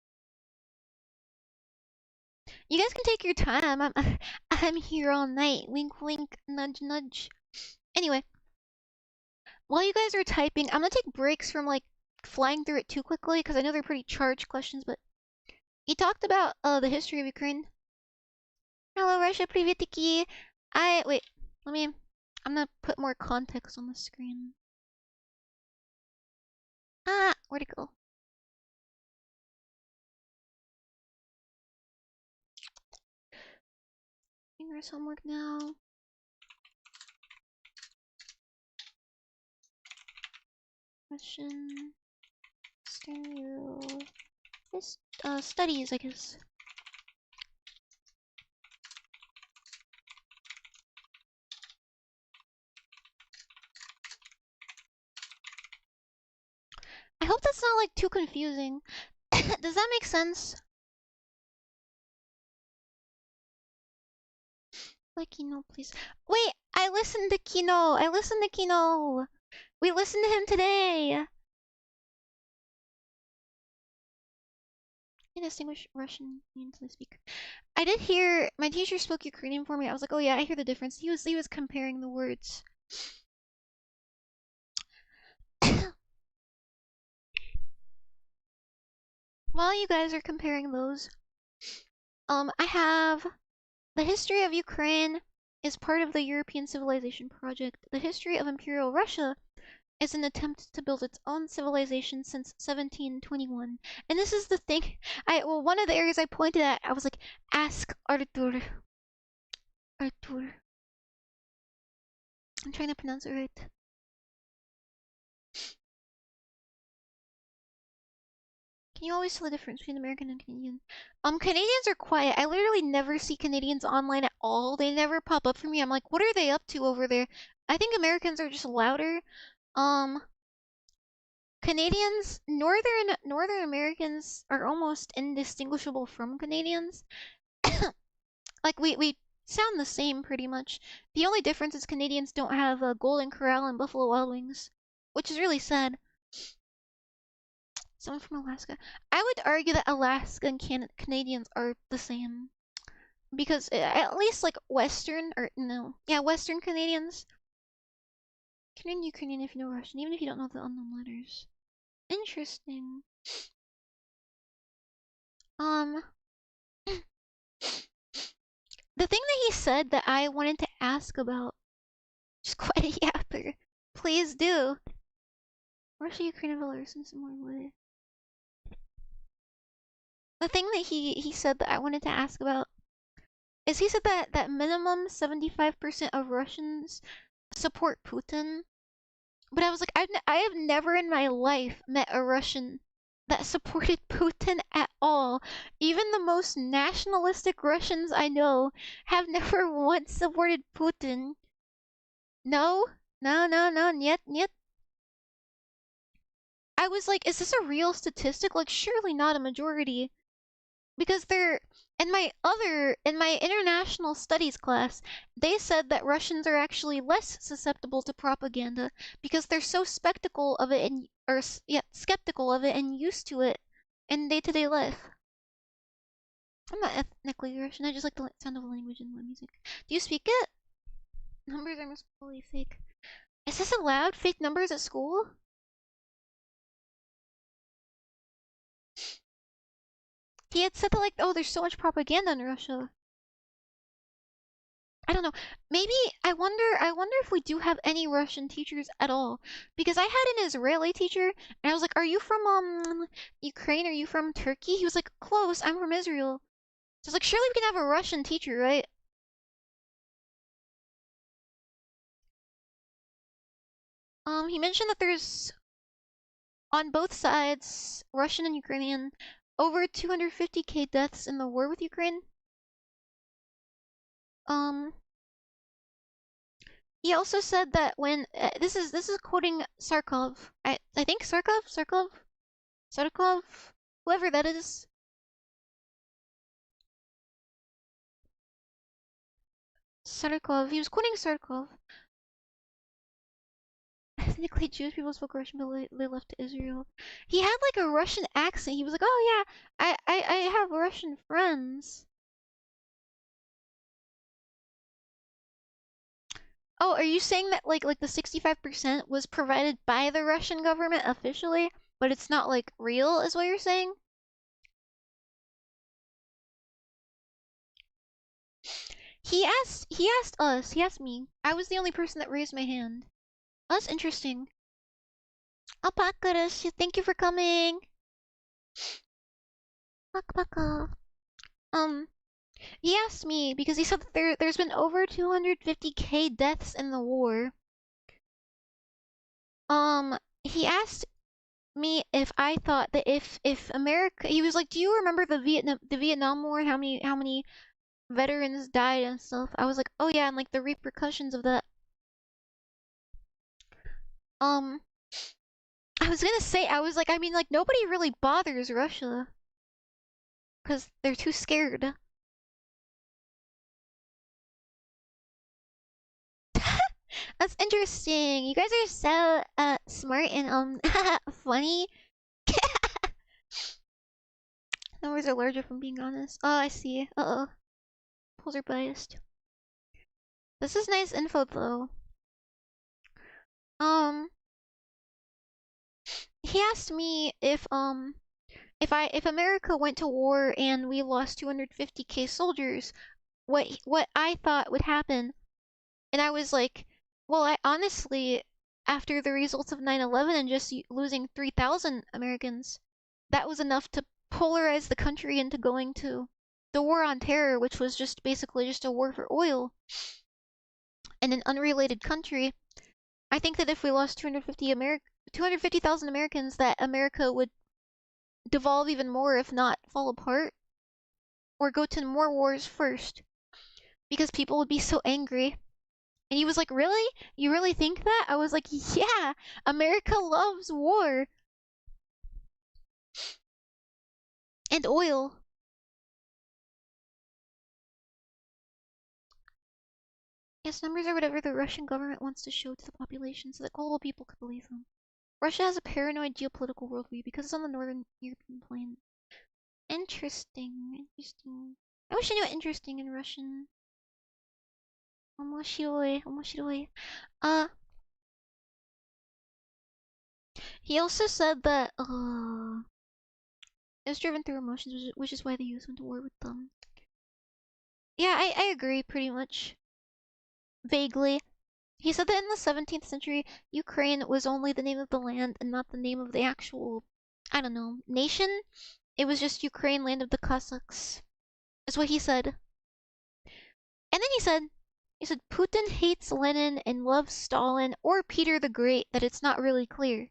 You guys can take your time. I'm here all night. Wink wink, nudge nudge. Anyway, while you guys are typing, I'm gonna take breaks from like flying through it too quickly because I know they're pretty charged questions, but he talked about the history of Ukraine. Hello Russia, privetiki. Wait, I'm gonna put more context on the screen. Where'd it go? English homework now. Russian, Eastern Europe. This studies, I guess. I hope that's not like too confusing. Does that make sense? Like Kino, please. Wait, I listened to Kino. We listened to him today. I distinguish Russian until I speak. I did hear my teacher spoke Ukrainian for me. I was like, oh yeah, I hear the difference. He was comparing the words. While you guys are comparing those, I have the history of Ukraine is part of the European Civilization Project. The history of Imperial Russia is an attempt to build its own civilization since 1721. And this is the thing. One of the areas I pointed at, I was like, ask Artur. Artur. I'm trying to pronounce it right. Can you always tell the difference between American and Canadian? Canadians are quiet. I literally never see Canadians online at all. They never pop up for me. I'm like, what are they up to over there? I think Americans are just louder. Canadians, Northern Americans are almost indistinguishable from Canadians. Like we sound the same pretty much. The only difference is Canadians don't have a Golden Corral and Buffalo Wild Wings, which is really sad. Someone from Alaska. I would argue that Alaska and Canadians are the same. Because at least like Western Canadians can read Ukrainian if you know Russian, even if you don't know the unknown letters. Interesting. The thing that he said that I wanted to ask about, just quite a yapper. Please do. Russia, Ukraine, and Belarus in similar way. The thing that he said that I wanted to ask about is he said that minimum 75% of Russians support Putin. But I was like, I have never in my life met a Russian that supported Putin at all. Even the most nationalistic Russians I know have never once supported Putin. No, niet. I was like, is this a real statistic? Like, surely not a majority. Because in my international studies class, they said that Russians are actually less susceptible to propaganda because they're so skeptical of it and used to it in day-to-day life. I'm not ethnically Russian. I just like the sound of the language and the music. Do you speak it? Numbers are most probably fake. Is this allowed? Fake numbers at school? He had said that like, oh, there's so much propaganda in Russia. I don't know. Maybe I wonder if we do have any Russian teachers at all. Because I had an Israeli teacher and I was like, are you from Ukraine? Are you from Turkey? He was like, close, I'm from Israel. So I was like, surely we can have a Russian teacher, right? He mentioned that there's on both sides, Russian and Ukrainian, over 250k deaths in the war with Ukraine. He also said that when this is quoting Sarkov. I think Sarkov, whoever that is. Sarkov. He was quoting Sarkov. Ethnically Jewish people spoke Russian, but they left to Israel. He had like a Russian accent. He was like, "Oh yeah, I have Russian friends." Oh, are you saying that like the 65% was provided by the Russian government officially, but it's not like real, is what you're saying? He asked us. He asked me. I was the only person that raised my hand. Oh, that's interesting. Alpacas, thank you for coming. Alpaca. He asked me because he said that there's been over 250k deaths in the war. He asked me if I thought that if America, he was like, do you remember the Vietnam War and how many veterans died and stuff? I was like, oh yeah, and like the repercussions of that. I was gonna say, I was like, I mean, like, nobody really bothers Russia. Because they're too scared. That's interesting. You guys are so, smart and, funny. Numbers are larger, if I'm being honest. Oh, I see. Uh-oh. Polls are biased. This is nice info, though. He asked me if America went to war and we lost 250k soldiers, what I thought would happen. And I was like, well, I honestly, after the results of 9/11 and just losing 3,000 Americans, that was enough to polarize the country into going to the war on terror, which was just basically just a war for oil in an unrelated country. I think that if we lost 250,000 Americans, that America would devolve even more, if not fall apart, or go to more wars first, because people would be so angry. And he was like, really? You really think that? I was like, yeah, America loves war. And oil. Yes, numbers are whatever the Russian government wants to show to the population so that global people could believe them. Russia has a paranoid geopolitical worldview because it's on the northern European plain. Interesting. I wish I knew interesting in Russian. Omoshiroi. He also said that, it was driven through emotions, which is why the youth went to war with them. Yeah, I agree pretty much. Vaguely. He said that in the 17th century, Ukraine was only the name of the land and not the name of the actual, I don't know, nation. It was just Ukraine, land of the Cossacks. Is what he said. And then he said Putin hates Lenin and loves Stalin or Peter the Great, that it's not really clear.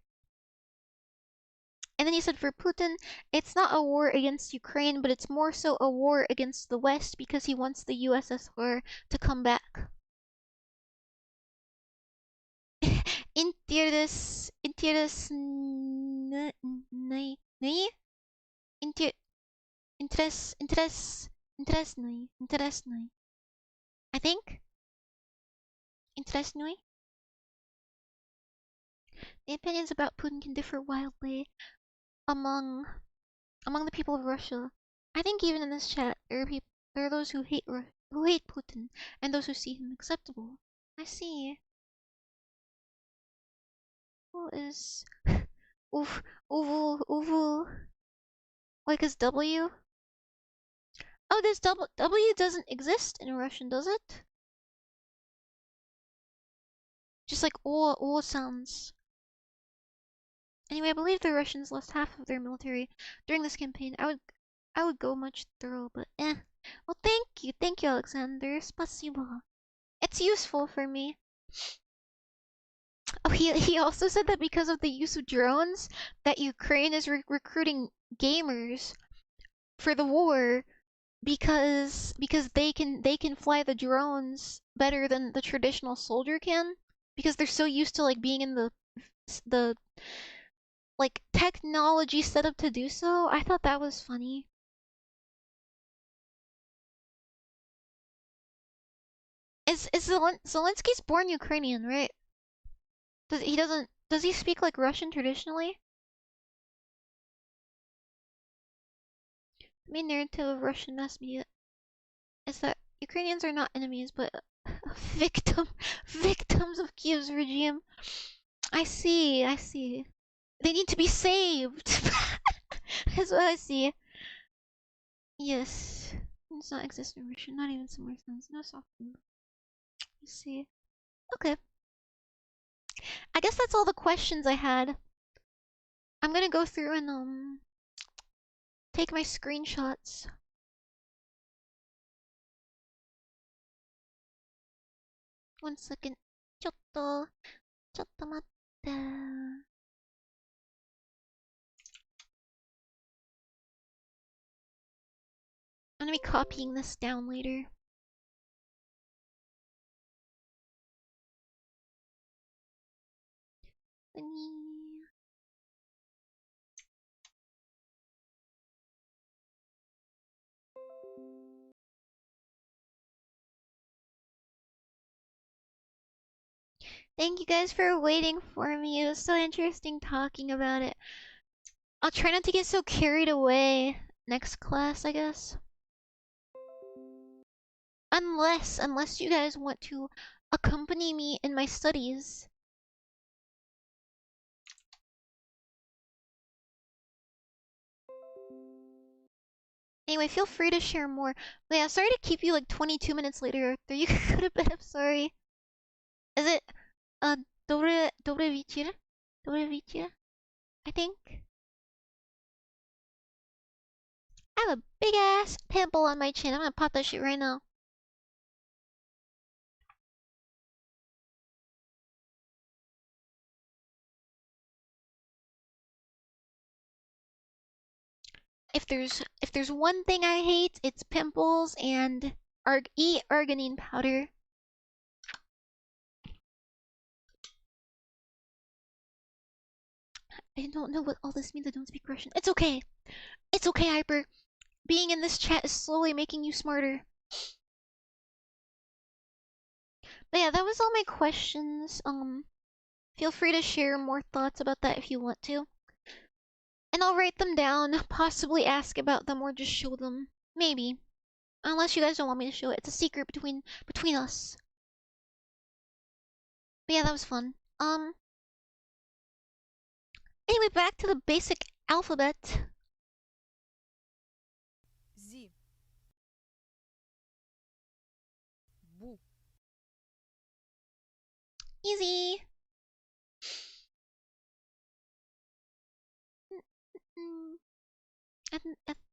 And then he said for Putin, it's not a war against Ukraine, but it's more so a war against the West because he wants the USSR to come back. Interesting. I think. Interesting. The opinions about Putin can differ wildly among the people of Russia. I think even in this chat, there are those who hate Putin and those who see him acceptable. I see. Who is Uvu? Like is W? Oh, this W doesn't exist in Russian, does it? Just like O sounds. Anyway, I believe the Russians lost half of their military during this campaign. I would go much thorough, but eh. Well, thank you, Alexander. Spasibo. It's useful for me. Oh, he also said that because of the use of drones, that Ukraine is recruiting gamers for the war because they can fly the drones better than the traditional soldier can because they're so used to like being in the like technology set up to do so. I thought that was funny. Is Zelensky's born Ukrainian, right? Does he speak like Russian traditionally? The main narrative of Russian mass media is that Ukrainians are not enemies, but victims of Kiev's regime. I see. They need to be saved. That's what I see. Yes. It does not exist in Russian, not even somewhere sense. No soft move. I see. Okay. I guess that's all the questions I had. I'm gonna go through and take my screenshots. One second. ちょっと待って。I'm gonna be copying this down later. Thank you guys for waiting for me. It was so interesting talking about it. I'll try not to get so carried away next class, I guess. Unless you guys want to accompany me in my studies. Anyway, feel free to share more. But yeah, sorry to keep you like 22 minutes later, Arthur. You could have been. I'm sorry. Is it Dobre Vichir? I think. I have a big ass pimple on my chin. I'm gonna pop that shit right now. If there's one thing I hate, it's pimples and arginine powder. I don't know what all this means. I don't speak Russian. It's okay. It's okay, Hyper. Being in this chat is slowly making you smarter. But yeah, that was all my questions. Feel free to share more thoughts about that if you want to. And I'll write them down, possibly ask about them or just show them. Maybe. Unless you guys don't want me to show it. It's a secret between us. But yeah, that was fun. Anyway, back to the basic alphabet. Z. Bu. Easy.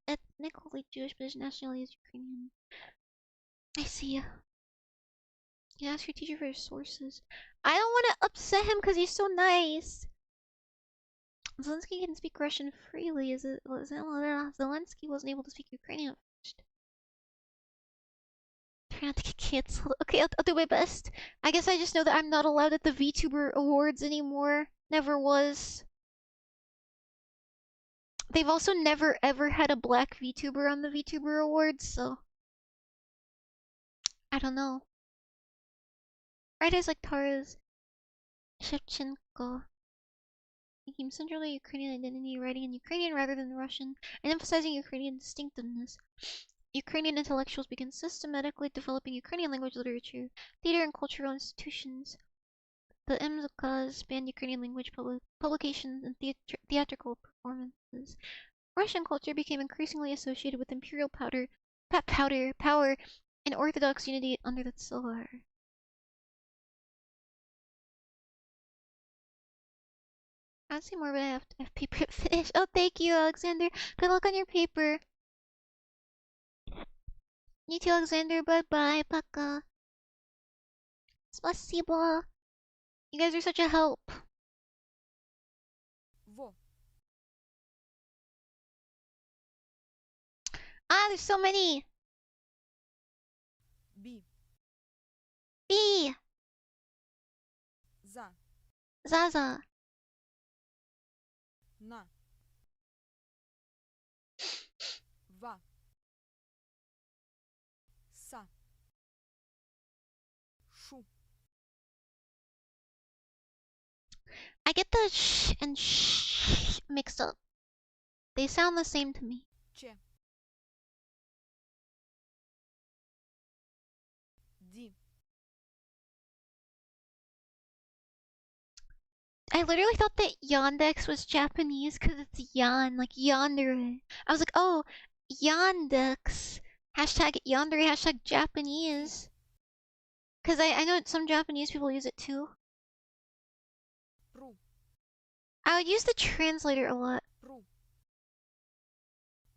Ethnically Jewish, but his nationality is Ukrainian. I see. You can ask your teacher for his sources. I don't want to upset him because he's so nice. Zelensky can speak Russian freely. Zelensky wasn't able to speak Ukrainian at first. Try not to get canceled. Okay, I'll do my best. I guess I just know that I'm not allowed at the VTuber Awards anymore. Never was. They've also never ever had a black VTuber on the VTuber Awards, so I don't know. Writers like Taras Shevchenko became centrally Ukrainian identity, writing in Ukrainian rather than Russian, and emphasizing Ukrainian distinctiveness. Ukrainian intellectuals began systematically developing Ukrainian language literature, theater, and cultural institutions. The MZKs spanned Ukrainian language publications and theatrical performances. Russian culture became increasingly associated with imperial power, and Orthodox unity under the Tsar. I'd say more, but I have to have paper to finish. Oh, thank you, Alexander. Good luck on your paper. You too, Alexander. Bye-bye, Paka. Spasibo. You guys are such a help. Vo. Ah, there's so many. B. B. За. Zaza. На. Ва. Са. Шу. I get the sh and sh mixed up. They sound the same to me. Че. Ди. I literally thought that Yandex was Japanese because it's Yan, like yandere. I was like, oh, Yandex. Hashtag yandere, hashtag Japanese. Because I know some Japanese people use it too. Пру. I would use the translator a lot. Пру.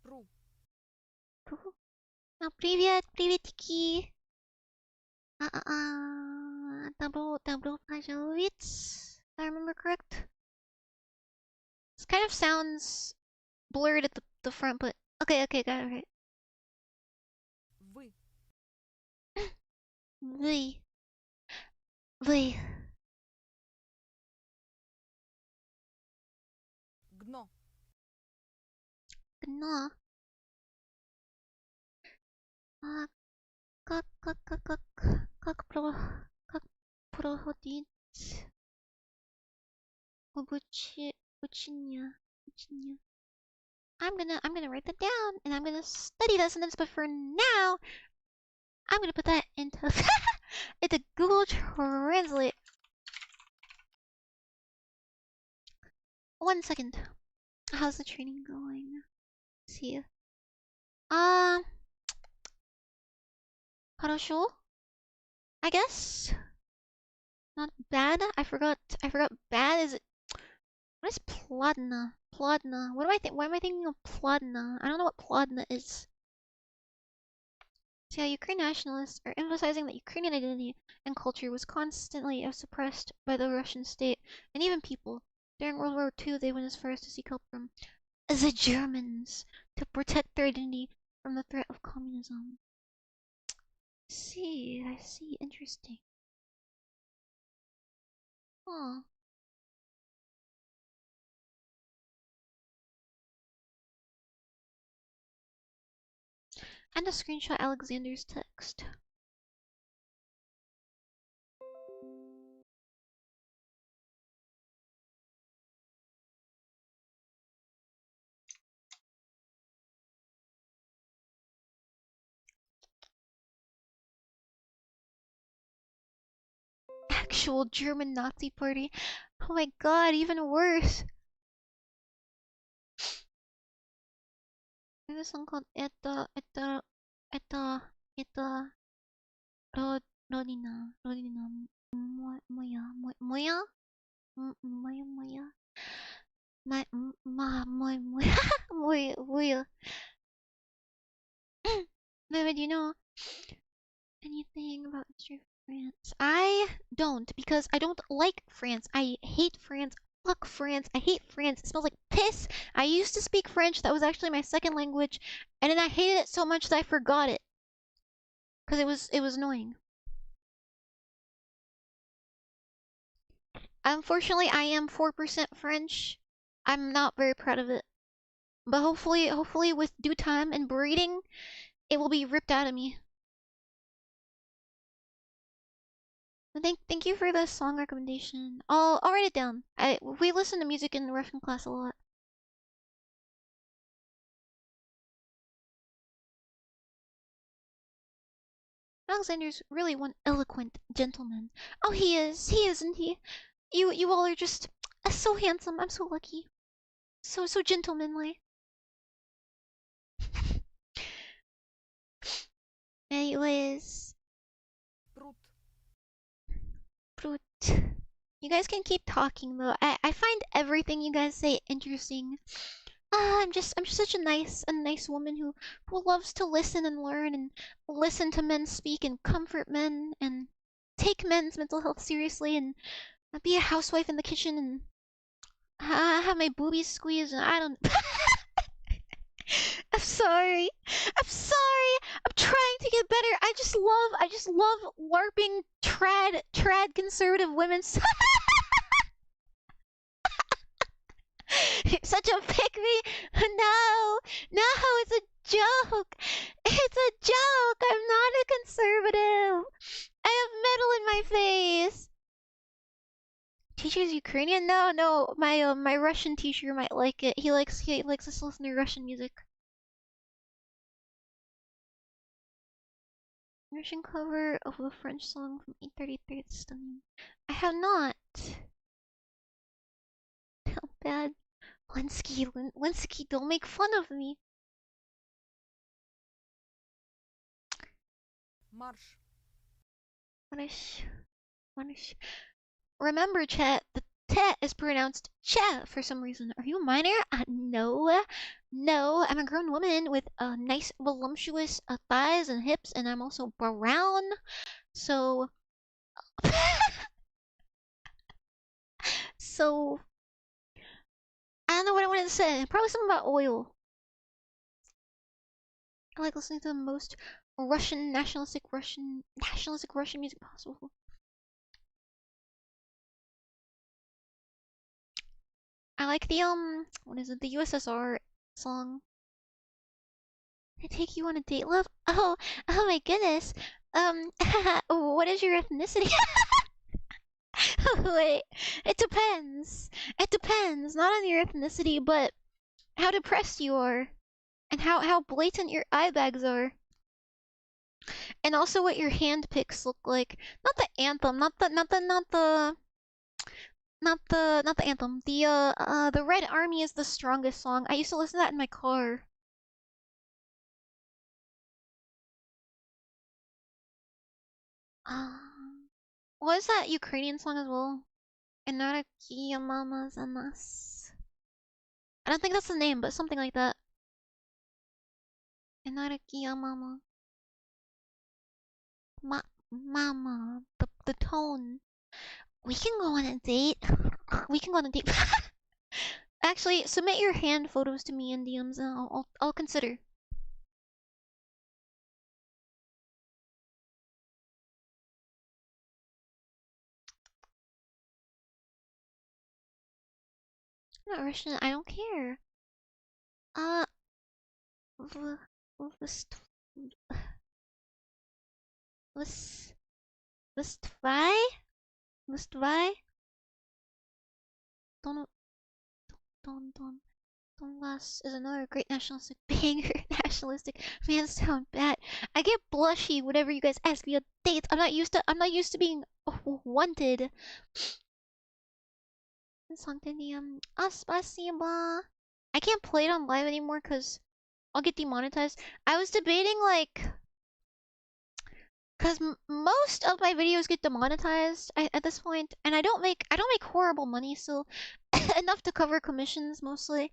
Пру. Oh, привет, приветики. Добро пожаловать. If I remember correct. This kind of sounds blurred at the front, but okay, got it right. Вы. Вы. Гно. Гно. Как проходить Uchinya. I'm gonna write that down and I'm gonna study that sentence, but for now I'm gonna put that into into Google Translate. 1 second. How's the training going? Let's see. Хорошо? I guess. Not bad. I forgot bad is it. What is plodna? Plodna. What am I why am I thinking of plodna? I don't know what plodna is. So yeah, Ukrainian nationalists are emphasizing that Ukrainian identity and culture was constantly suppressed by the Russian state and even people. During World War II, they went as far as to seek help from the Germans to protect their identity from the threat of communism. I see. Interesting. Huh. And a screenshot Alexander's text. Actual German Nazi party. Oh my god, even worse. There's a song called Rodina. Moya? Moya. Maybe do you know anything about history of France? I don't, because I don't like France. I hate France. Fuck France. I hate France. It smells like piss. I used to speak French. That was actually my second language, and then I hated it so much that I forgot it. Cause it was annoying. Unfortunately, I am 4% French. I'm not very proud of it. But hopefully with due time and breeding, it will be ripped out of me. Thank you for the song recommendation. I'll write it down. We listen to music in Russian class a lot. Alexander's really one eloquent gentleman. Oh, he is, isn't he? You all are just so handsome. I'm so lucky. So gentlemanly. Anyways. Brut. You guys can keep talking though. I find everything you guys say interesting. I'm just such a nice woman who loves to listen and learn and listen to men speak and comfort men and take men's mental health seriously and be a housewife in the kitchen and have my boobies squeezed and I don't. I'm sorry. I'm trying to get better. I just love LARPing trad conservative women. Such a pick me. No, it's a joke. It's a joke. I'm not a conservative. I have metal in my face. Teacher's Ukrainian? No. My Russian teacher might like it. He likes us to listen to Russian music. Russian cover of a French song from 833. It's stunning. I have not. How bad. Linsky, don't make fun of me. Marsh. Manish. Remember, chat, the T is pronounced che for some reason. Are you a minor? No. I'm a grown woman with nice, voluptuous thighs and hips, and I'm also brown. So, I don't know what I wanted to say. Probably something about oil. I like listening to the most nationalistic Russian music possible. I like the the USSR song. I take you on a date, love? Oh my goodness. What is your ethnicity? Wait, it depends. It depends, not on your ethnicity, but how depressed you are, and how blatant your eye bags are, and also what your hand picks look like. Not the anthem, not the anthem. The Red Army is the strongest song. I used to listen to that in my car. What is that Ukrainian song as well? Enarakia Mama za nas. I don't think that's the name, but something like that. Enarakia Mama. Mama. The tone. We can go on a date. We can go on a date. Actually, submit your hand photos to me in DMs and I'll consider. I'm not Russian. I don't care. Листвай? Листвай? Donbass is another great nationalistic banger. Nationalistic man sound bad. I get blushy whenever you guys ask me on dates. I'm not used to being wanted. Spasiba. I can't play it on live anymore because I'll get demonetized. I was debating like, because most of my videos get demonetized at this point, and I don't make horrible money, so enough to cover commissions mostly.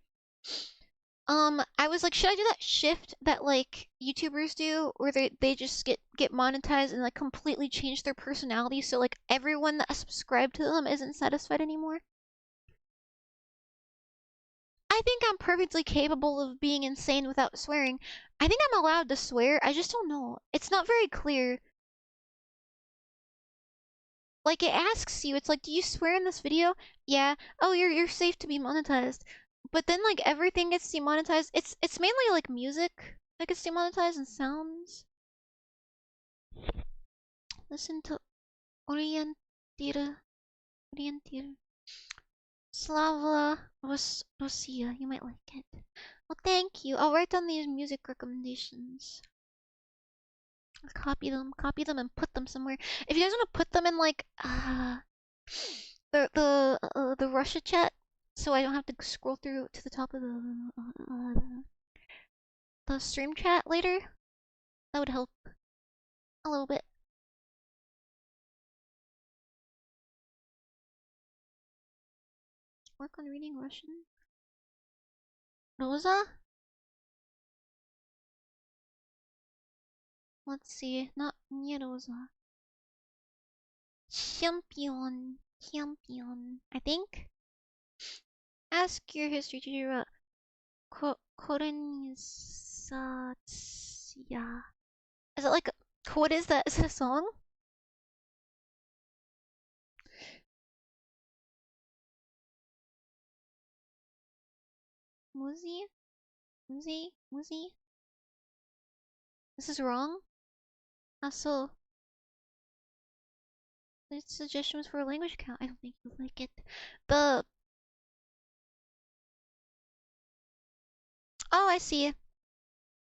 I was like, should I do that shift that like YouTubers do, where they just get monetized and like completely change their personality, so like everyone that subscribed to them isn't satisfied anymore? I think I'm perfectly capable of being insane without swearing. I think I'm allowed to swear, I just don't know. It's not very clear. Like, it asks you, it's like, do you swear in this video? Yeah. Oh, you're safe to be monetized. But then, like, everything gets demonetized. It's mainly, like, music that gets demonetized and sounds. Listen to Orientir. Slava Russia. You might like it. Well, thank you. I'll write down these music recommendations. Copy them and put them somewhere. If you guys want to put them in like the Russia chat, so I don't have to scroll through to the top of the stream chat later, that would help a little bit. Work on reading Russian. Rosa? Let's see, not Rosa. Champion, I think. Ask your history teacher about Korenizatsiya. Is it like, what is that? Is it a song? Muzi? This is wrong? Also, the suggestion was for a language account. I don't think you'll like it. Oh, I see.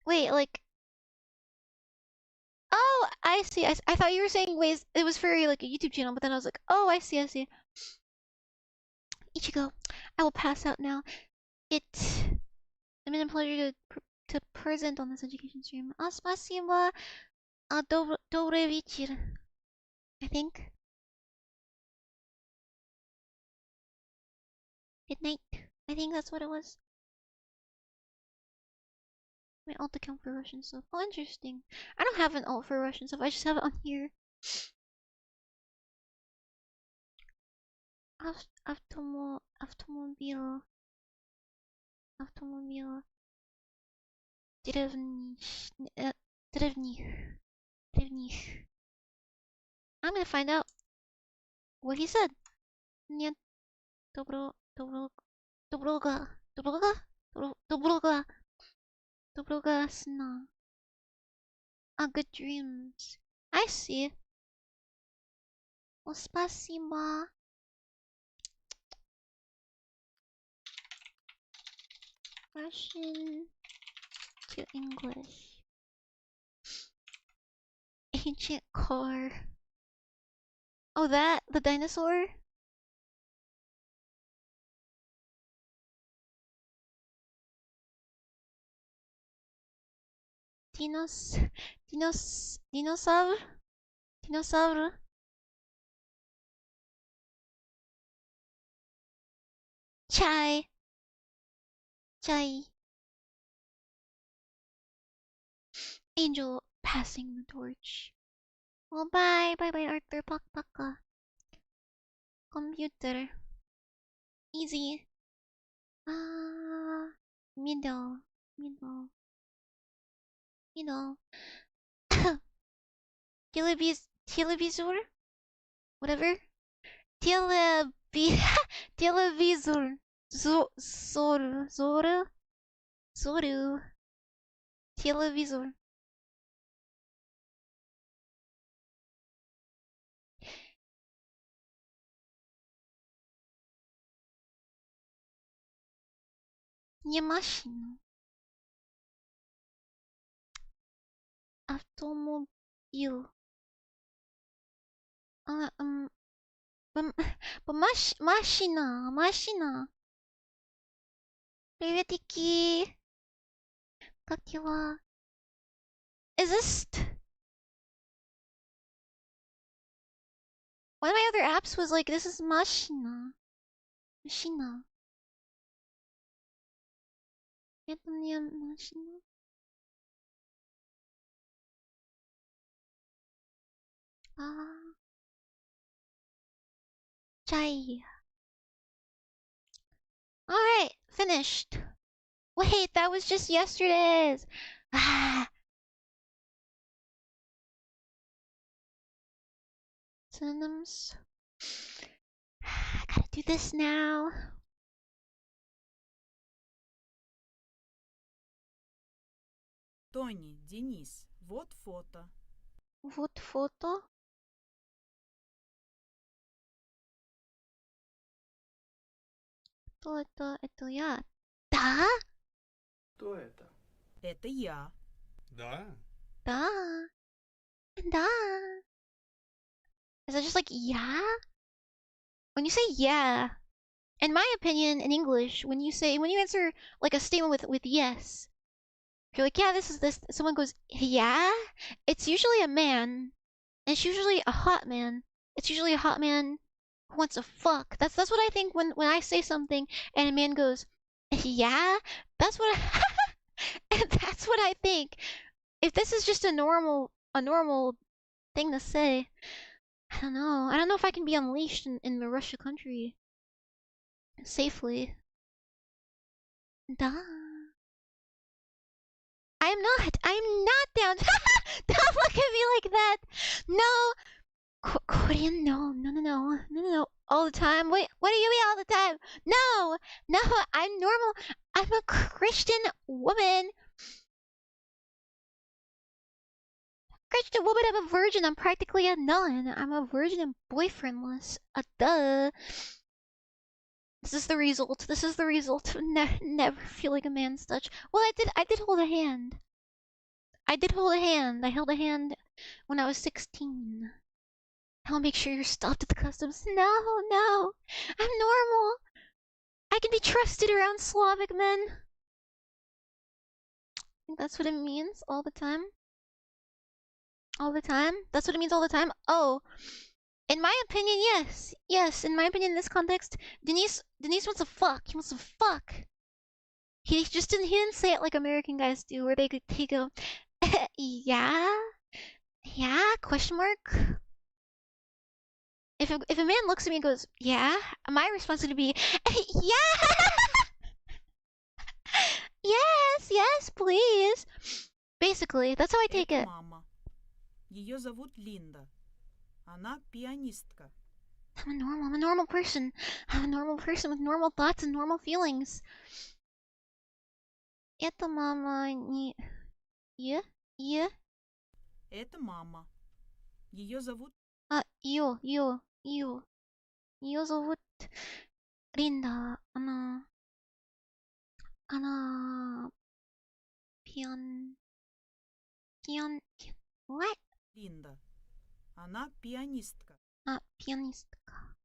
Wait, like... Oh, I see. I thought you were saying ways it was for like a YouTube channel, but then I was like, oh, I see. Ichigo, I will pass out now. It's been a pleasure to present on this education stream. Spasiba. Добрый вечер. I think. Good night. I think that's what it was. My alt account for Russian stuff. Oh, interesting. I don't have an alt for Russian stuff. I just have it on here. Автомобиль. Древних. I'm gonna find out what he said. Нет. Доброго сна. Good dreams. I see. Спасибо. Russian to English. Ancient car. Oh, that? The dinosaur? Dinosaur? Dinosaur? Chai. Chai. Angel passing the torch. Well, bye. Bye, Arthur. Paka. Computer. Easy. Middle. Televisor? Whatever. Televisor. Zoru. Televisor. Не машина. Автомобиль. Машина. Приветики. Как дела? Is this... One of my other apps was like, this is машина. Это не машина. Chai. Alright, finished. Wait, that was just yesterday's. Synonyms. I gotta do this now. Тони, Денис, вот фото. Вот фото. Кто это? Это я. Да? Кто это? Это я. Да. Да. Да. Is that just like yeah? When you say yeah, in my opinion, in English, when you answer like a statement with yes, if you're like, yeah, this is this, someone goes, yeah, it's usually a man. And it's usually a hot man. It's usually a hot man who wants to fuck. That's what I think when I say something and a man goes, yeah, that's what that's what I think. If this is just a normal thing to say, I don't know. I don't know if I can be unleashed in the Russia country safely. Da. I'm not down. Don't look at me like that. No. Korean, no. All the time. Wait, what do you mean all the time? No, I'm normal. I'm a Christian woman. I'm a virgin. I'm practically a nun. I'm a virgin and boyfriendless. Duh. This is the result of never feeling a man's touch. Well, I did hold a hand. I held a hand when I was 16. I'll make sure you're stopped at the customs. No. I'm normal. I can be trusted around Slavic men. I think that's what it means all the time. All the time? That's what it means all the time? Oh. In my opinion, yes. Yes, in my opinion, in this context, Denise wants to fuck. He wants to fuck. He didn't say it like American guys do, where they go, yeah? Question mark? If a man looks at me and goes, yeah, my response would be, yeah! Yes, please. Basically, that's how I take it. Мама. Ее зовут Линда. Она пианистка. I'm a normal person. I'm a normal person with normal thoughts and normal feelings. Это мама не... Yeah? Это мама. Ее зовут... Ее. Ее. Ее зовут Линда. Она... What? Линда. Она пианистка. Pianistка.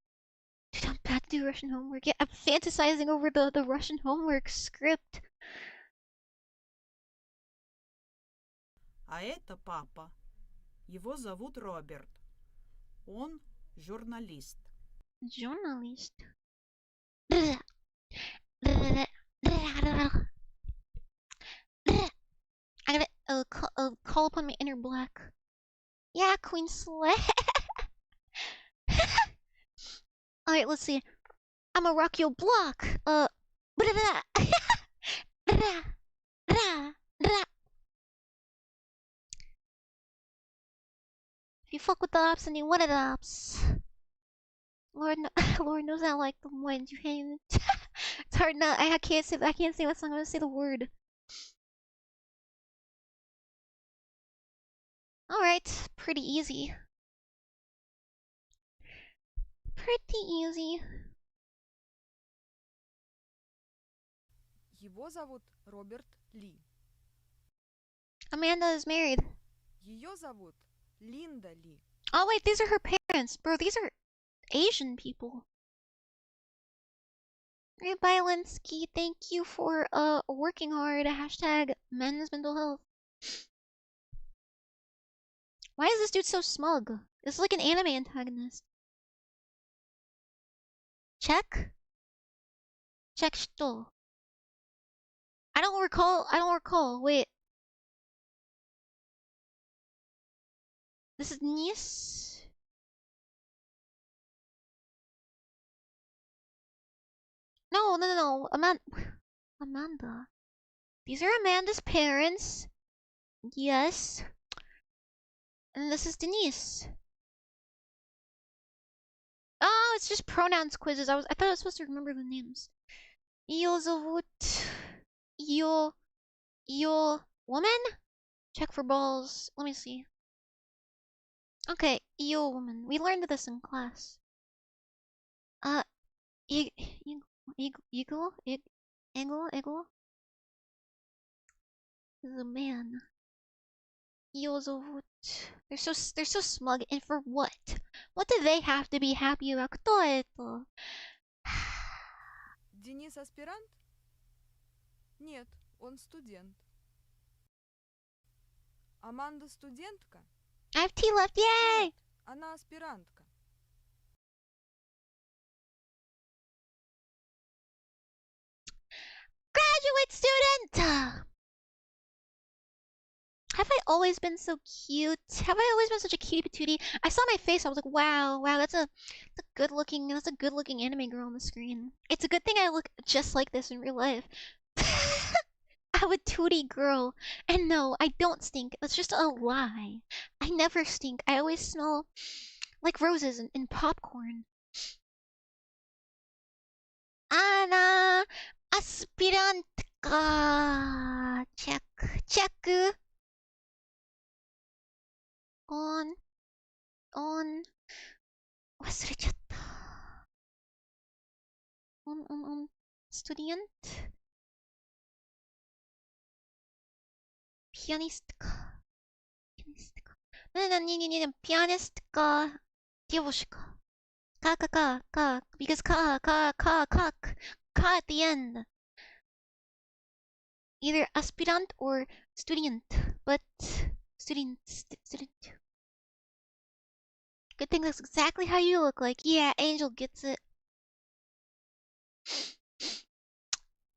Dude, I'm bad to do Russian homework. Yeah, I'm fantasizing over the Russian homework script. А это папа. Его зовут Роберт. Он журналист. Journalist. I gotta call upon my inner black. Yeah, Queen Slay. Alright, let's see. I'ma rock your block. If you fuck with the ops, then you want it ops. Lord, Lord knows I like them when you hate it. It's hard not. I can't say what song. I'm gonna say the word. Alright, pretty easy. Pretty easy. Его зовут Роберт Ли. Amanda is married. Ее зовут Линда Ли. Oh wait, these are her parents. Bro, these are Asian people. Hey, Bylensky, thank you for working hard. Hashtag men's mental health. Why is this dude so smug? This is like an anime antagonist. Check? Check что? I don't recall. Wait. This is niece? No. Amanda. These are Amanda's parents. Yes. And this is Denise. Oh, it's just pronouns quizzes. I thought I was supposed to remember the names. Ее зовут... Ее... Woman? Check for balls. Let me see. Okay, ее woman. We learned this in class. Eagle? Is a man. Ее зовут... They're so smug. And for what? What do they have to be happy about? Кто это? Денис аспирант? Нет, он студент. Аманда студентка? I have tea left, yay! Нет, она аспирантка. Graduate student! Have I always been so cute? Have I always been such a cutie patootie? I saw my face, I was like, wow, that's a good looking anime girl on the screen. It's a good thing I look just like this in real life. I'm a tootie girl. And no, I don't stink. That's just a lie. I never stink. I always smell like roses and popcorn. Ana aspirantka. Check. On. 忘れちゃった。on student? Pianistka. Не, pianistka. Девушка. Ka. Because ka at the end. Either aspirant or student. But student. Good thing that's exactly how you look like. Yeah, Angel gets it.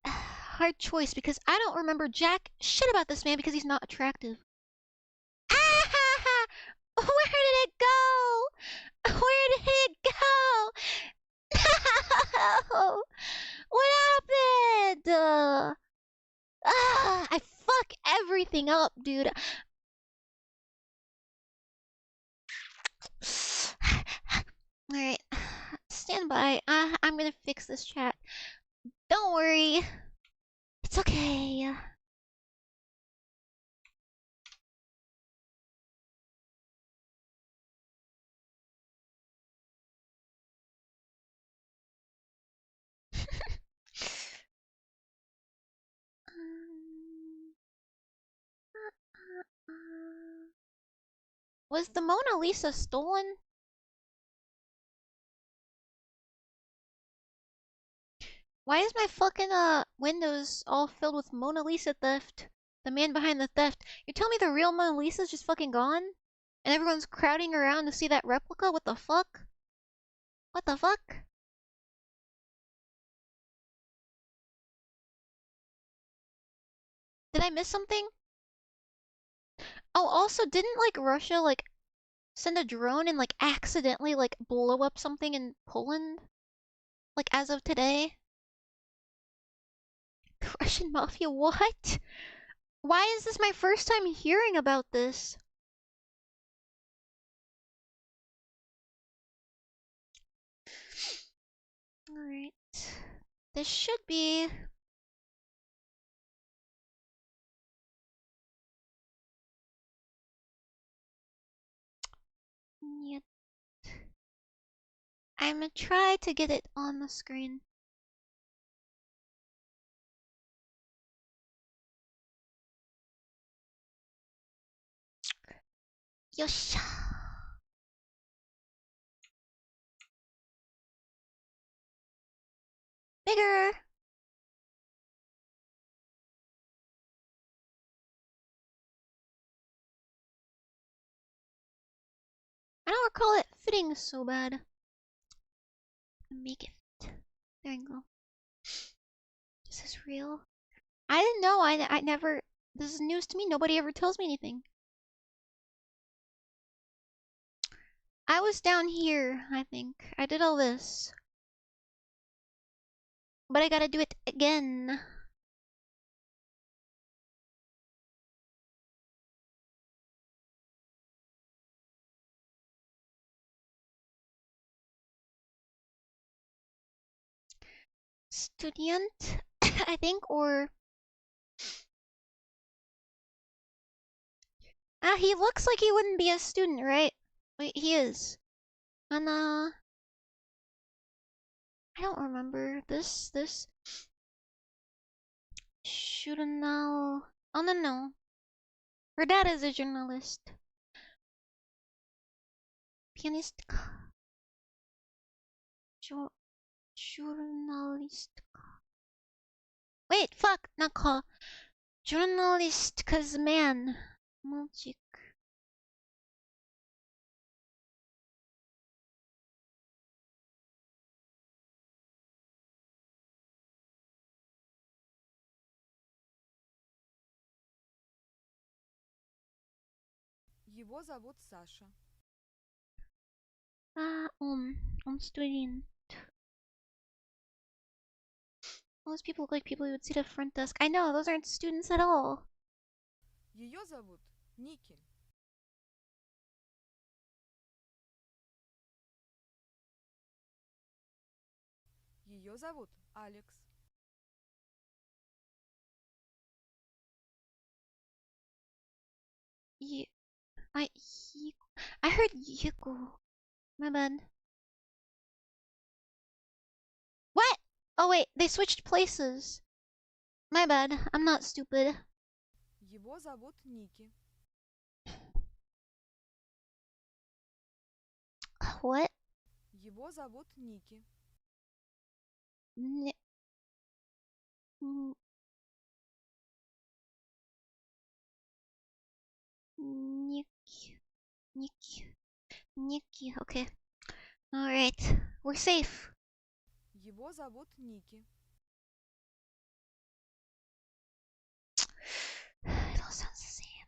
Hard choice because I don't remember jack shit about this man because he's not attractive. Ah! Where did it go? No! What happened? I fuck everything up, dude. Alright. Stand by. I'm gonna fix this chat. Don't worry. It's okay. Was the Mona Lisa stolen? Why is my fucking windows all filled with Mona Lisa theft? The man behind the theft. You're telling me the real Mona Lisa's just fucking gone? And everyone's crowding around to see that replica? What the fuck? What the fuck? Did I miss something? Oh, also, didn't like Russia like send a drone and like accidentally like blow up something in Poland? Like as of today? The Russian mafia, what? Why is this my first time hearing about this? Alright. This should be... Yet. I'm gonna try to get it on the screen. Yosh. Bigger. I don't recall it fitting so bad. Make it fit. There you go. Is this real? I didn't know. I never. This is news to me. Nobody ever tells me anything. I was down here, I think. I did all this. But I gotta do it again. Student, I think, or... he looks like he wouldn't be a student, right? Wait, he is. And, I don't remember. This... Journal... Oh, no. Her dad is a journalist. Pianist... Journalist... Wait, fuck! Not call. Journalist, cause man. Magic. Его зовут Саша. Он student. Those people look like people you would see at the front desk. I know, those aren't students at all. Ее зовут Ники. Ее зовут Алекс. I heard Yiku. My bad. What? Oh wait, they switched places. My bad. I'm not stupid. Его зовут Ники. What? Его зовут Ники. Nikki. Okay. Alright. We're safe. Его зовут Ники. It all sounds the same.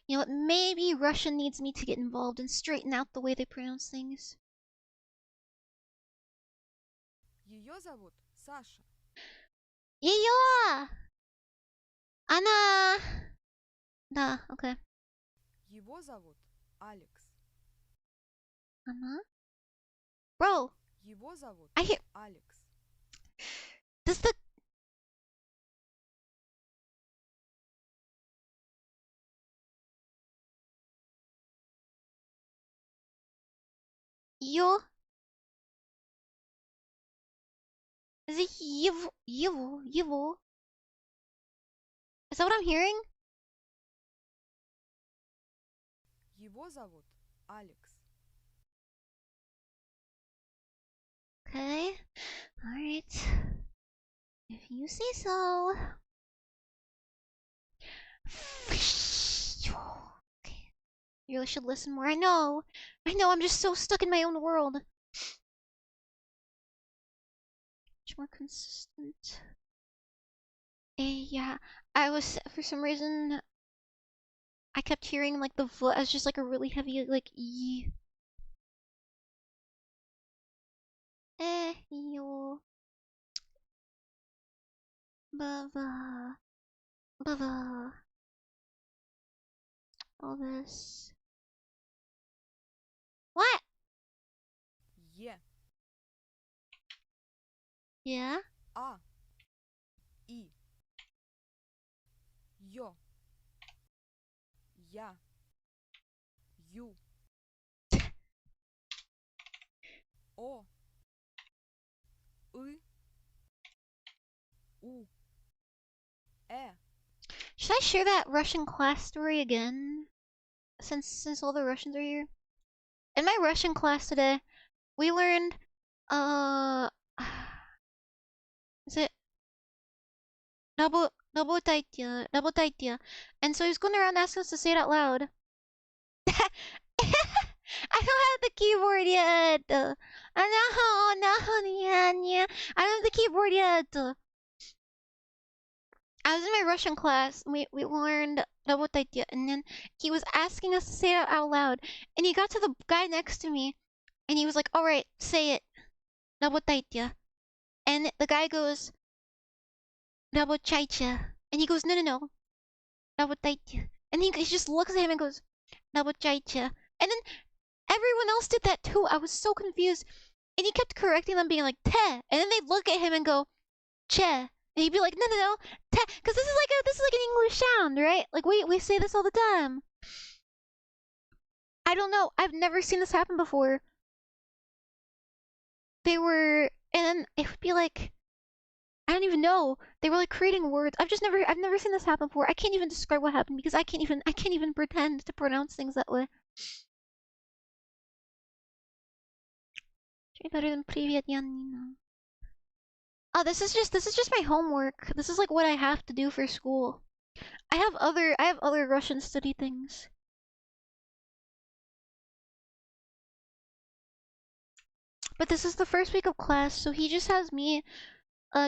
You know what? Maybe Russia needs me to get involved and straighten out the way they pronounce things. Ее зовут Саша. Её! Она... Да, okay. Его зовут Алекс. Она? Bro, Его зовут I hear... Алекс. Does the... Yo... Is it Yivo? Is that what I'm hearing? Его зовут Алекс. Okay. Alright. If you say so. Okay. You really should listen more. I know, I'm just so stuck in my own world. Much more consistent. Yeah, I was, for some reason, I kept hearing like the V as just like a really heavy like E. Yo. Bava. Bava. All this. What? Е. Yeah? А. И. Ё. Я. Ю. О. И. У. Should I share that Russian class story again? Since all the Russians are here? In my Russian class today, we learned, is it Rabotaitia. And so he's going around asking us to say it out loud. I don't have the keyboard yet. No, yeah. I don't have the keyboard yet. I was in my Russian class. We learned Rabotaitia, and then he was asking us to say it out loud. And he got to the guy next to me, and he was like, "All right, say it, Rabotaitia." And the guy goes, "Rabotaitia," and he goes, "No, Rabotaitia." And he just looks at him and goes, "Rabotaitia." And then everyone else did that too. I was so confused, and he kept correcting them, being like, "Te," and then they'd look at him and go, "Che." And he'd be like, no, because this is like an English sound, right? Like we say this all the time. I don't know. I've never seen this happen before. And then it would be like, I don't even know. They were like creating words. I've never seen this happen before. I can't even describe what happened because I can't even pretend to pronounce things that way. Better than Привет, Janina. Oh, this is just my homework. This is like what I have to do for school. I have other Russian study things. But this is the first week of class, so he just has me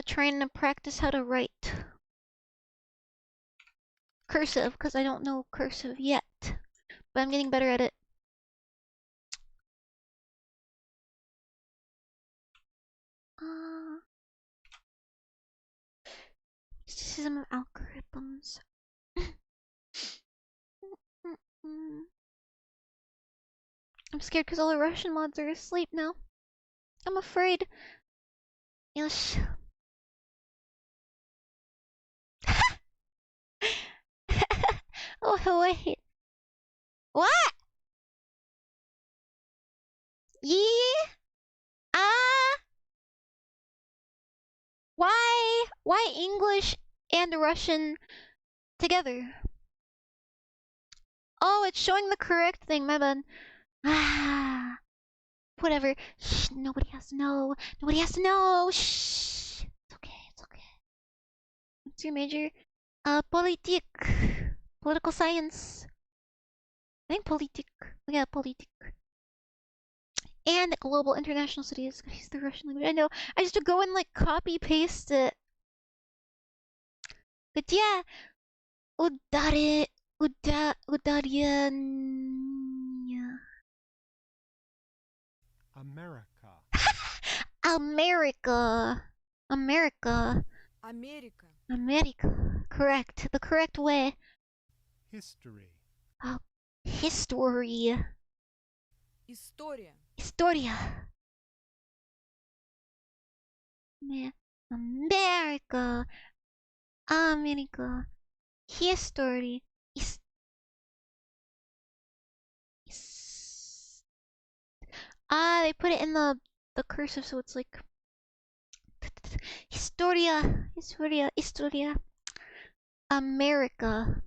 trying to practice how to write cursive because I don't know cursive yet. But I'm getting better at it. Mysticism of algorithms. I'm scared because all the Russian mods are asleep now. I'm afraid. Yes. Oh wait. What? Yeah. Why English and Russian together? Oh, it's showing the correct thing, my bad. Ah, whatever. Shh, nobody has to know. Nobody has to know. Shh. It's okay. What's your major? Political science. I think politik. Yeah, politik. And global international studies. Gotta use the Russian language. I know. I just have to go and like copy paste it. But yeah, Udarian. America. Америка. Correct. The correct way. History. History. История. Historia. America. History. They put it in the cursive so it's like Historia. America.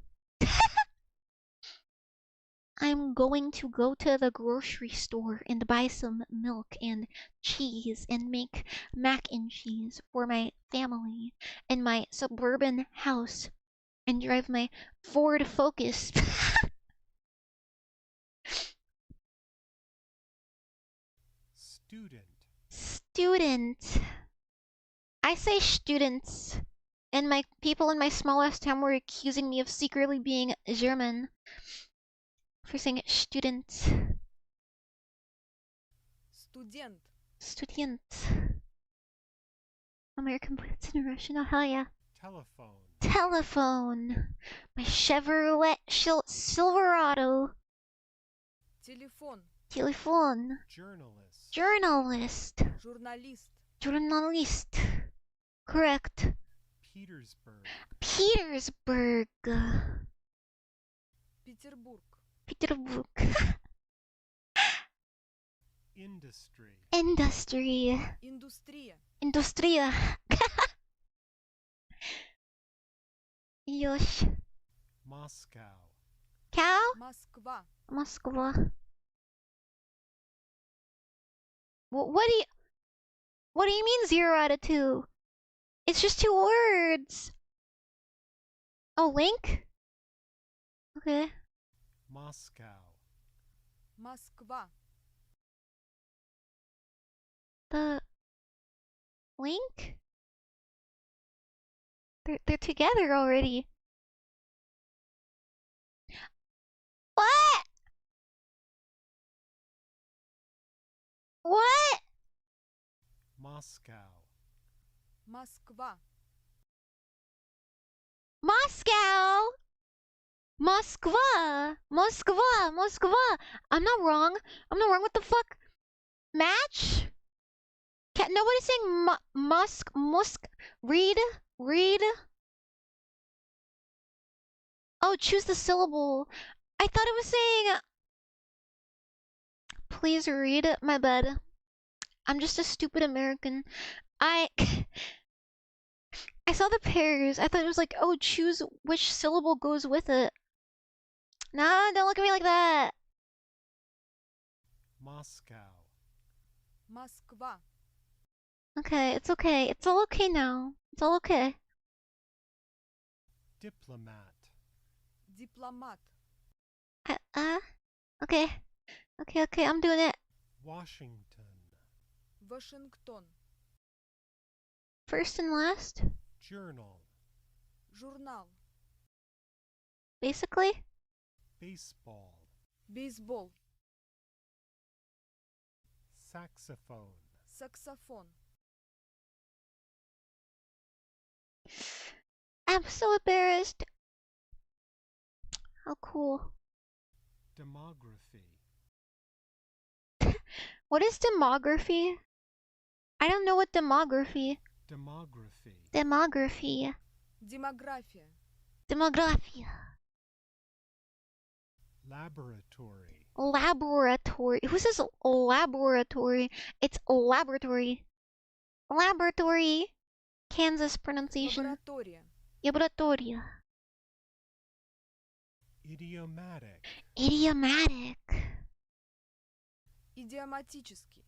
I'm going to go to the grocery store and buy some milk and cheese and make mac and cheese for my family in my suburban house and drive my Ford Focus. Student. I say students. And my people in my smallest town were accusing me of secretly being German for saying student. Student. American puts in Russian. Oh, hell yeah. Telephone. My Chevrolet Silverado. Telephone. Journalist. Journalist. Correct. Petersburg. Peterburg. Industry. Industria. Yosh. Cow? Moskva. What do you mean 0 out of 2? It's just 2 words. Oh, link? Okay. Москва. The link? They're together already. What? What? Moscow. Москва. Moscow. Moskva. Moskva. Moskva. I'm not wrong. What the fuck? Match? Nobody's saying Musk. Read. Oh, choose the syllable. I thought it was saying. Please read. My bad. I'm just a stupid American. I saw the pairs. I thought it was like, oh, choose which syllable goes with it. Nah, don't look at me like that. Moscow. Москва. Okay, it's okay. It's all okay now. It's all okay. Diplomat. Дипломат. Okay. Okay, I'm doing it. Washington. Вашингтон. First and last, Journal. Журнал. basically. Baseball. Бейсбол. Saxophone. Саксофон. I'm so embarrassed. How cool. Demography. What is demography? I don't know what demography. Demography. Demography. Демография. Demographia. Laboratory. Laboratory. Who says laboratory? It's laboratory. Laboratory. Kansas pronunciation. Лаборатория. Laboratoria. Idiomatic. Idiomatic. Идиоматический.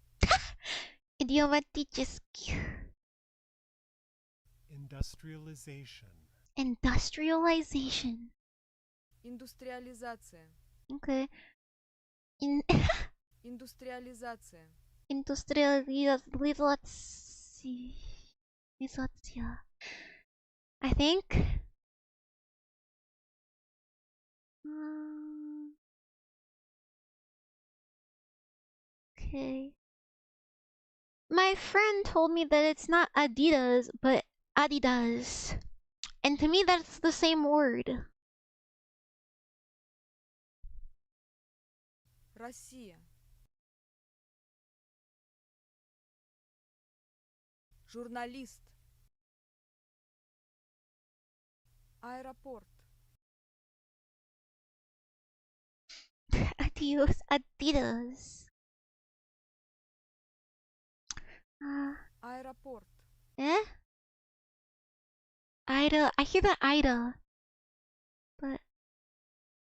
Idiomatic. Industrialization. Industrialization. Индустриализация. Okay. Индустриализация. Industrialization. I think. Okay. My friend told me that it's not Adidas, but Adidas. And to me, that's the same word. Россия. Журналист. Аэропорт. Adidas. Аэропорт. Eh? Ida. I hear the Ida. But.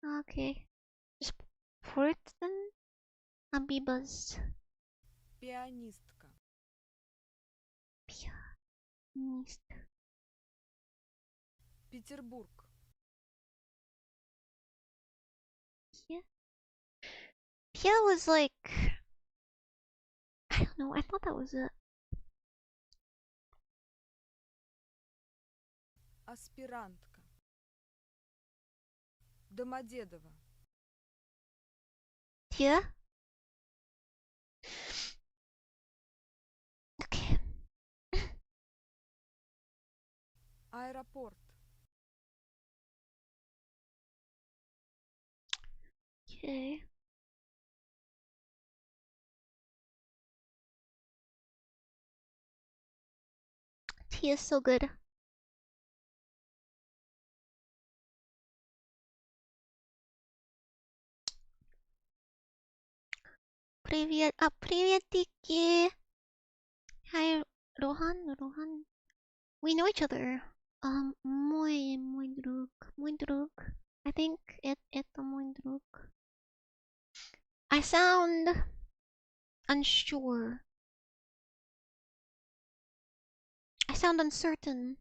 Okay. Fortune Abibas. Пианистка. Pianist. Петербург. Pia? Pia was like... I don't know, I thought that was it. Аспирантка. Домодедово. Tia? Okay. Аэропорт. Okay. Tia's so good. Привет. Приветики. Hi, Rohan. We know each other. Мой друг. I think это мой друг. I sound unsure. I sound uncertain.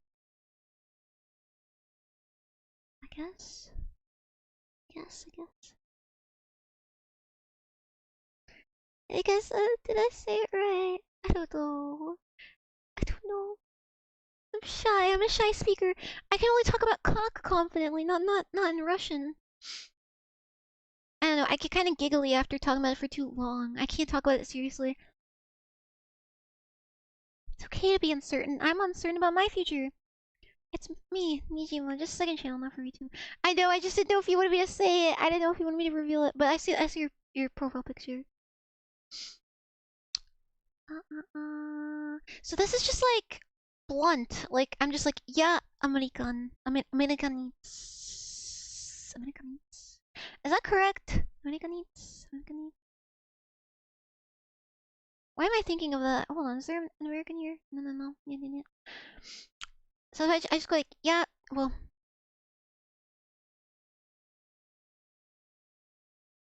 I guess. Did I say it right? I don't know. I'm shy. I'm a shy speaker. I can only talk about cock confidently, not in Russian. I don't know. I get kind of giggly after talking about it for too long. I can't talk about it seriously. It's okay to be uncertain. I'm uncertain about my future. It's me, Nijima, just second channel, not for YouTube. I know. I just didn't know if you wanted me to say it. I didn't know if you wanted me to reveal it, but I see your profile picture. So this is just like blunt. Like I'm just like, yeah, American. Americanites. Is that correct? Americanites. Why am I thinking of that? Hold on, is there an American here? No. Yeah. So I just go like, yeah, well.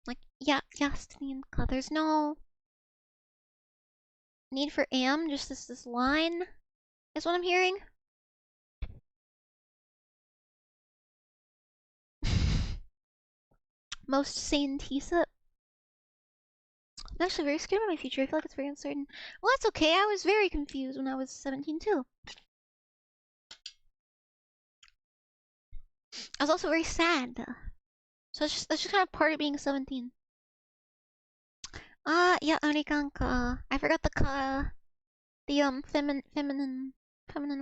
Like, yeah, Stanienka. There's no need for am, just this line is what I'm hearing. Most sane Tisa. I'm actually very scared about my future. I feel like it's very uncertain. Well, that's okay. I was very confused when I was 17 too. I was also very sad. So that's just kind of part of being 17. Yeah, Amerikanka. I forgot the ka. The feminine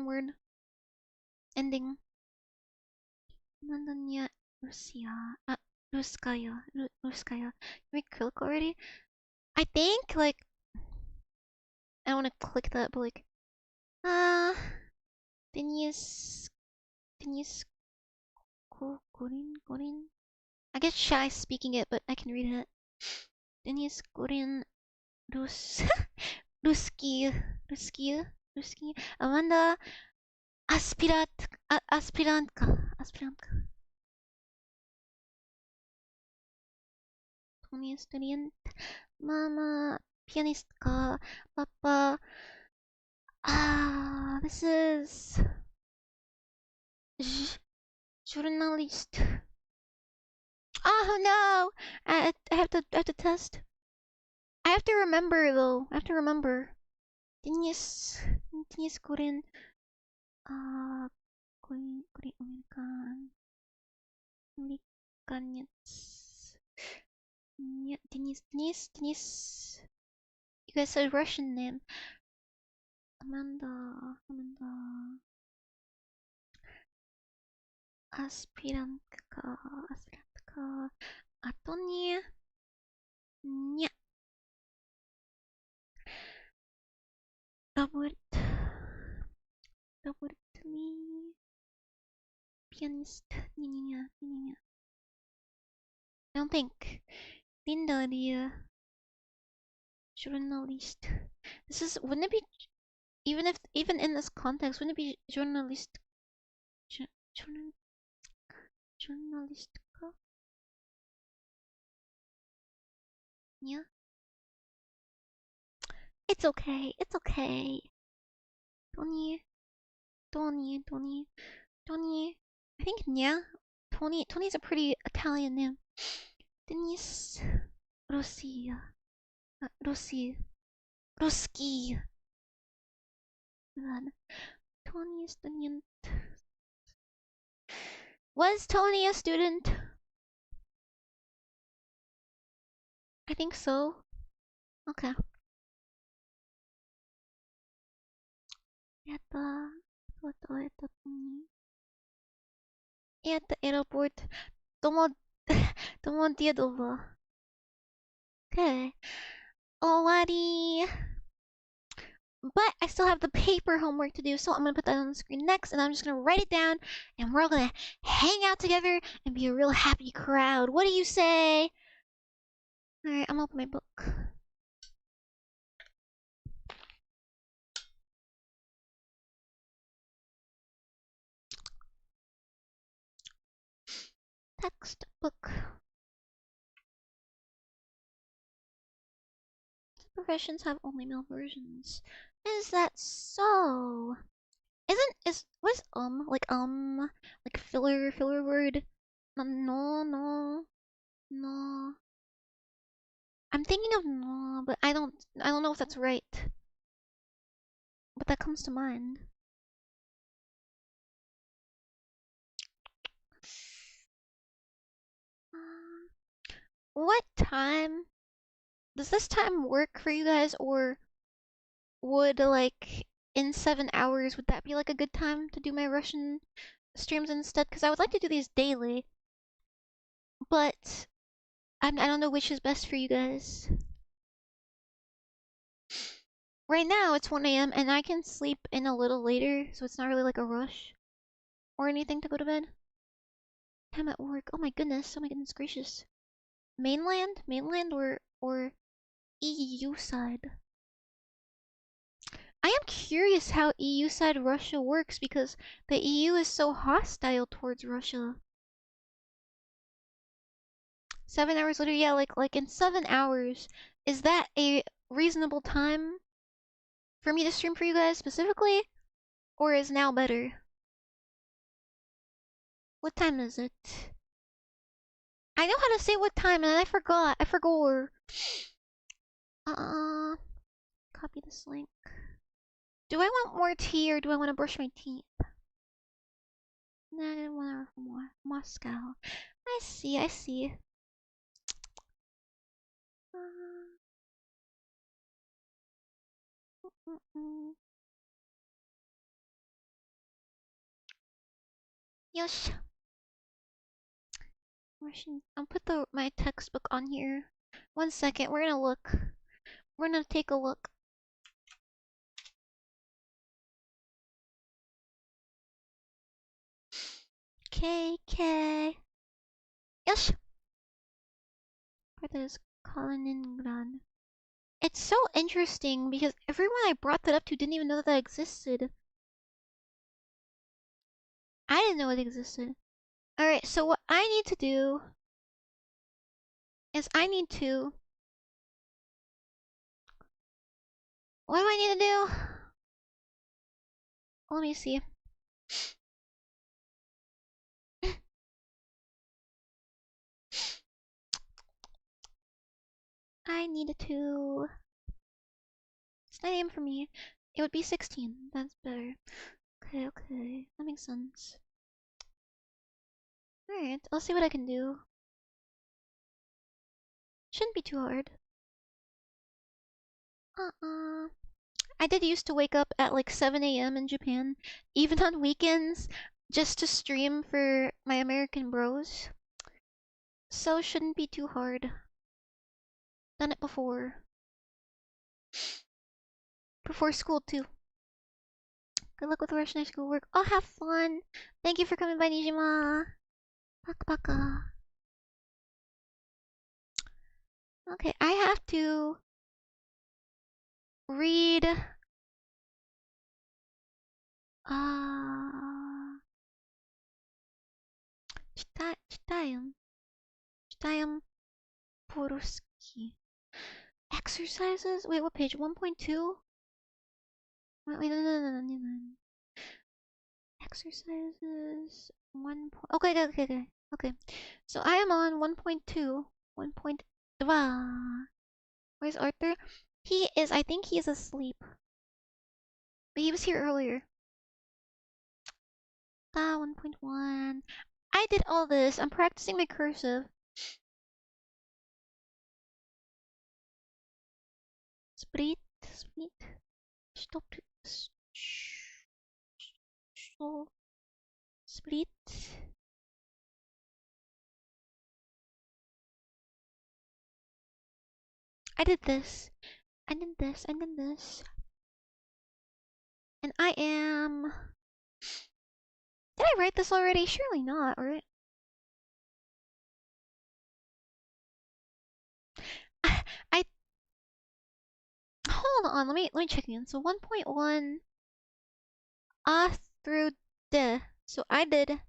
word ending. Mandanya Russia. Ruskaya. Can we click already? I think like I want to click that, but like Denis Gorin. I get shy speaking it, but I can read it. Denis Gorin Ruski. Amanda Aspirantka. Tony student. Mama pianistka. Papa. This is journalist. Oh no! I have to test. I have to remember though. Denis Gorin. Gorin Amerikanец. Denis. You guys said Russian name. Amanda. Aspirantka. A to nie. Nie. Robert Lee. Pianist. Nie. I don't think. Linda Lee. Journalist. This is, wouldn't it be, even in this context, wouldn't it be journalistka? Yeah. It's okay. It's okay. Tony. Tony. Tony. Tony. I think yeah. Tony. Tony's a pretty Italian name. Denise. Rossi. Rossi. Ruski. Tony is student. Was Tony a student? I think so. Okay. At the airport. Tomo Diadova. Okay. Alrighty. But I still have the paper homework to do, so I'm gonna put that on the screen next, and I'm just gonna write it down, and we're all gonna hang out together and be a real happy crowd. What do you say? Alright, I'm gonna open my book. Textbook. Professions have only male versions. Is that so? What's like filler word? No. I'm thinking of no, but I don't know if that's right. But that comes to mind. What time? Does this time work for you guys, or would like in 7 hours, would that be like a good time to do my Russian streams instead? Because I would like to do these daily, but I don't know which is best for you guys. Right now it's 1 a.m. and I can sleep in a little later, so it's not really like a rush or anything to go to bed. Time at work. Oh my goodness gracious. Mainland or EU side? I am curious how EU side Russia works because the EU is so hostile towards Russia. 7 hours later, yeah, like in 7 hours. Is that a reasonable time for me to stream for you guys specifically? Or is now better? What time is it? I know how to say what time and I forgot. I forgot. Copy this link. Do I want more tea or do I want to brush my teeth? Nah, I want more. Moscow. I see. Yosh. I'll put my textbook on here. 1 second, we're gonna look. We're gonna take a look. KK. Yosh. That is Kaliningrad. It's so interesting because everyone I brought that up to didn't even know that existed. I didn't know it existed. Alright, so what I need to do is what do I need to do? Let me see. I needed to... It's 9 AM for me. It would be 16. That's better. Okay. That makes sense. Alright, I'll see what I can do. Shouldn't be too hard. I did used to wake up at like 7 AM in Japan, even on weekends, just to stream for my American bros. So shouldn't be too hard. Done it before. Before school too. Good luck with the Russian high school work. Oh, have fun! Thank you for coming by, Nijima. Paka. Okay, I have to read читаем по-русски. Exercises? Wait, what page? 1.2? Wait, no. Exercises. Okay. So I am on 1.2. 1.2. Where's Arthur? I think he is asleep. But he was here earlier. 1.1. I did all this. I'm practicing my cursive. Split. Stop. Split. I did this. And then this. And then this. And I am... Did I write this already? Surely not, right? I hold on, let me check again. So 1.1 A through D. So I did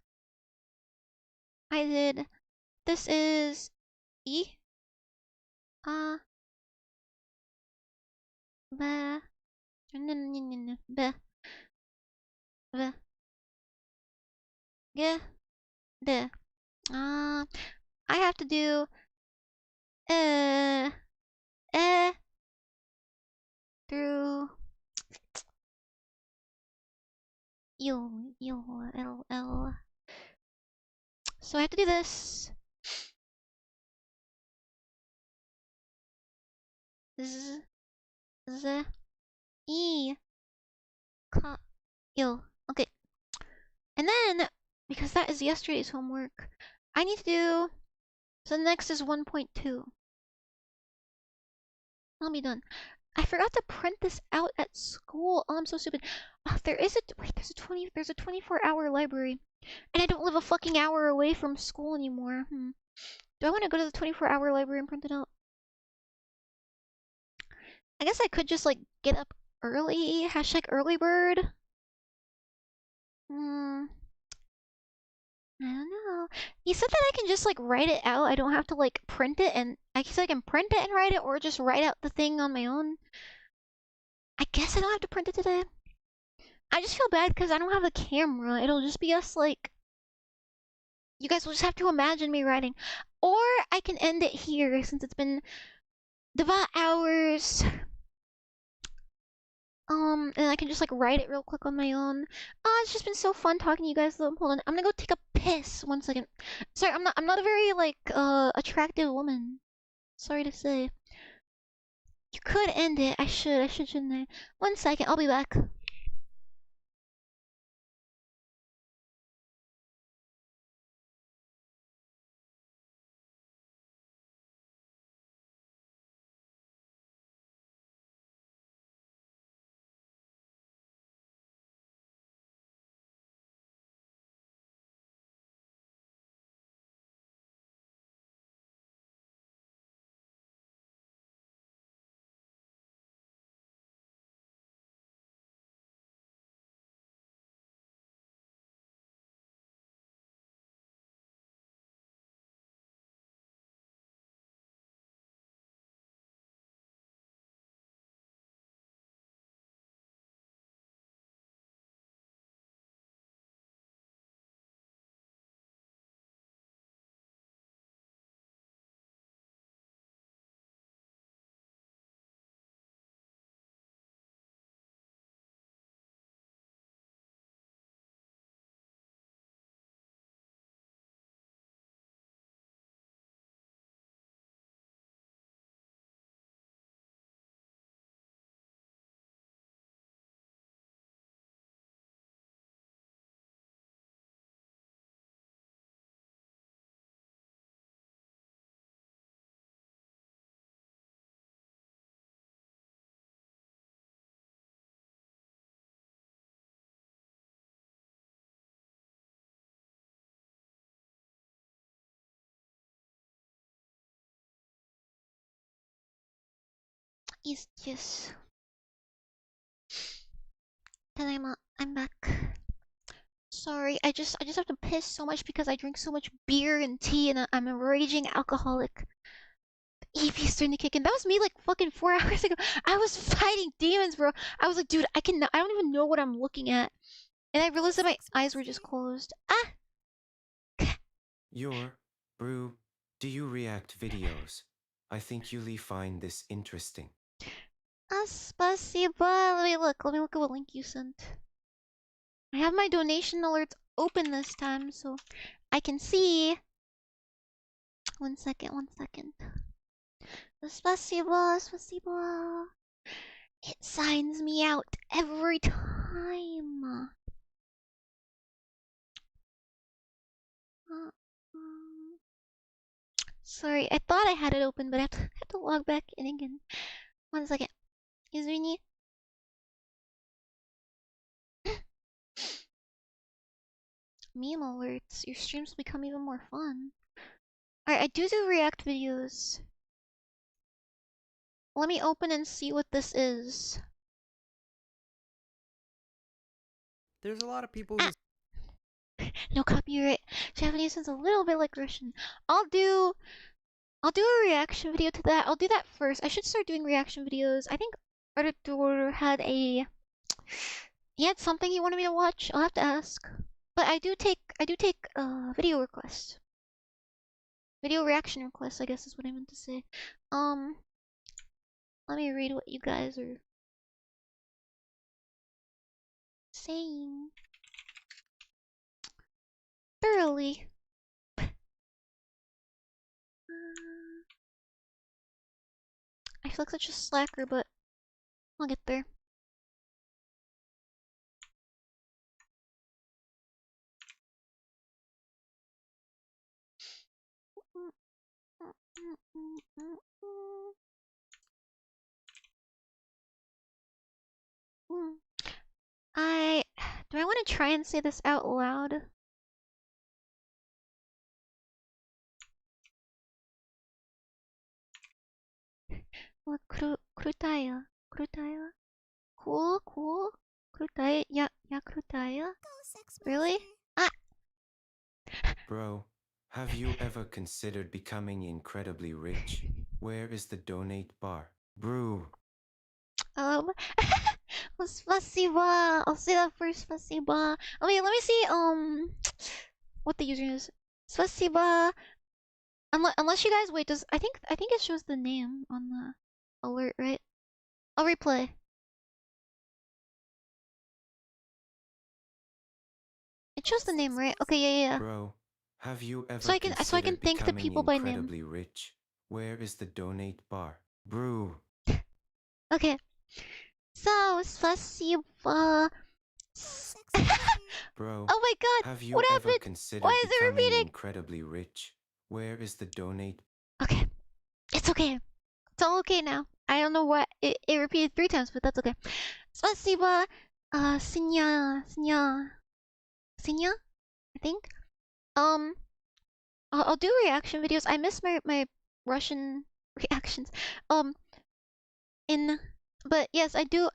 this is E A B B B G D. I have to do E through U L L. So I have to do this. Z E K U. Okay. And then because that is yesterday's homework, I need to do so next is 1.2. I'll be done. I forgot to print this out at school. Oh, I'm so stupid. There's a 24-hour library. And I don't live a fucking hour away from school anymore. Do I want to go to the 24-hour library and print it out? I guess I could just like get up early. Hashtag early bird. I don't know. He said that I can just like write it out. I don't have to like print it, and I guess I can print it and write it or just write out the thing on my own. I guess I don't have to print it today. I just feel bad because I don't have a camera. It'll just be us like... You guys will just have to imagine me writing. Or I can end it here since it's been about hours. And I can just like write it real quick on my own. It's just been so fun talking to you guys though. Hold on, I'm gonna go take a piss. 1 second. Sorry, I'm not a very like attractive woman. Sorry to say. You could end it. I should, shouldn't I? 1 second, I'll be back. Yes. Then I'm back. Sorry, I just have to piss so much because I drink so much beer and tea and I'm a raging alcoholic. EP starting to kick in. That was me like fucking 4 hours ago. I was fighting demons, bro. I was like, dude, I don't even know what I'm looking at. And I realized that my eyes were just closed. Ah! Brew, do you react videos? I think you'll find this interesting. Spasiba. Let me look at what link you sent. I have my donation alerts open this time, so I can see. One second. Spasiba. It signs me out every time. Sorry, I thought I had it open, but I have to log back in again. 1 second. Izumi. Meme alerts. Your streams become even more fun. Alright, I do react videos. Let me open and see what this is. There's a lot of people who No copyright. Japanese sounds a little bit like Russian. I'll do a reaction video to that. I'll do that first. I should start doing reaction videos. I think Artur had he had something he wanted me to watch. I'll have to ask. But I do take video requests. Video reaction requests, I guess is what I meant to say. Let me read what you guys are saying. Thoroughly. I feel like such a slacker, but I'll get there. Do I want to try and say this out loud? Крутая. Cool. Крутая. Я крутая. Really? Ah! Bro, have you ever considered becoming incredibly rich? Where is the donate bar? Brew. Spasiba. I'll say that first. Spasiba. Okay, let me see. What the user is. Spasiba. Unless you guys wait. I think it shows the name on the alert, right? I'll replay. It shows the name, right? Okay, yeah. Bro, have you ever So I can thank the people by name. Incredibly rich? Where is the donate bar? Brew. Okay. So, spasiba. Bro, Oh my god, have you what ever happened? considered Why is it becoming repeating? incredibly rich? Where is the donate? Okay. It's okay. It's all okay now. I don't know what it repeated 3 times, but that's okay. Spasiba. Sinya, I think. I'll do reaction videos. I miss my Russian reactions. But yes, I do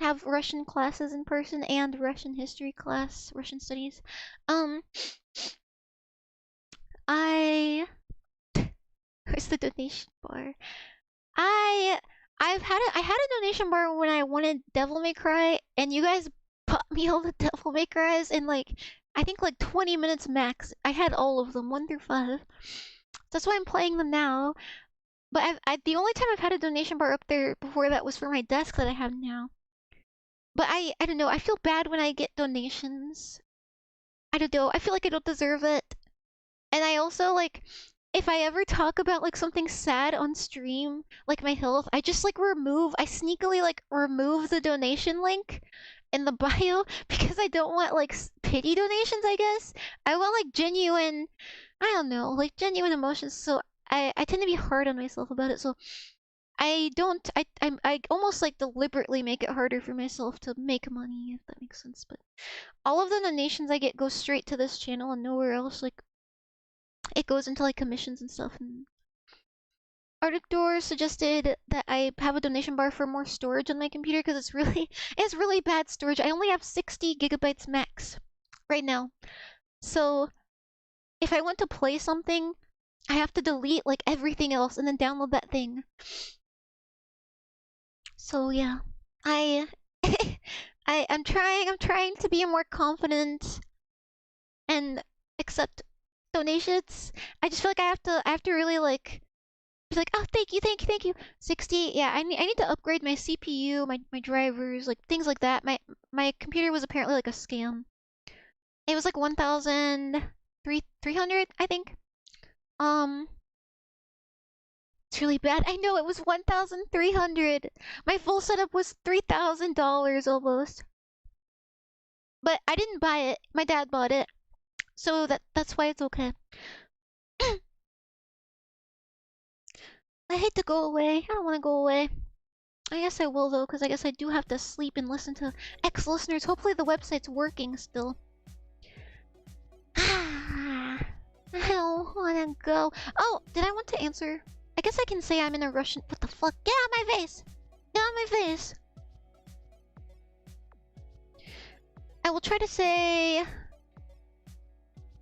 have Russian classes in person and Russian history class, Russian studies. Where's the donation bar? I had a donation bar when I wanted Devil May Cry, and you guys bought me all the Devil May Cries in I think 20 minutes max. I had all of them, 1 through 5. That's why I'm playing them now. But the only time I've had a donation bar up there before that was for my desk that I have now. But I don't know. I feel bad when I get donations. I don't know. I feel like I don't deserve it. And I also if I ever talk about something sad on stream, like my health, I just I sneakily remove the donation link in the bio because I don't want pity donations, I guess. I want genuine, I don't know, genuine emotions. So I tend to be hard on myself about it. So I almost deliberately make it harder for myself to make money, if that makes sense. But all of the donations I get go straight to this channel and nowhere else. It goes into commissions and stuff. And Arctic suggested that I have a donation bar for more storage on my computer because it's really bad storage. I only have 60 gigabytes max right now. So if I want to play something, I have to delete like everything else and then download that thing. So yeah, I I'm trying to be more confident and accept donations. I just feel like I have to really like be like, oh, thank you. 60. Yeah, I need to upgrade my CPU, my drivers, like things like that. My computer was apparently like a scam. It was like 1,300, I think. It's really bad. I know, it was 1,300. My full setup was $3,000 almost. But I didn't buy it. My dad bought it. So that's why it's okay. I hate to go away. I don't want to go away. I guess I will though, because I guess I do have to sleep and listen to ex-listeners. Hopefully the website's working still. I don't wanna go. Oh, did I want to answer? I guess I can say I'm in a Russian. What the fuck? Get out of my face! Get out of my face! I will try to say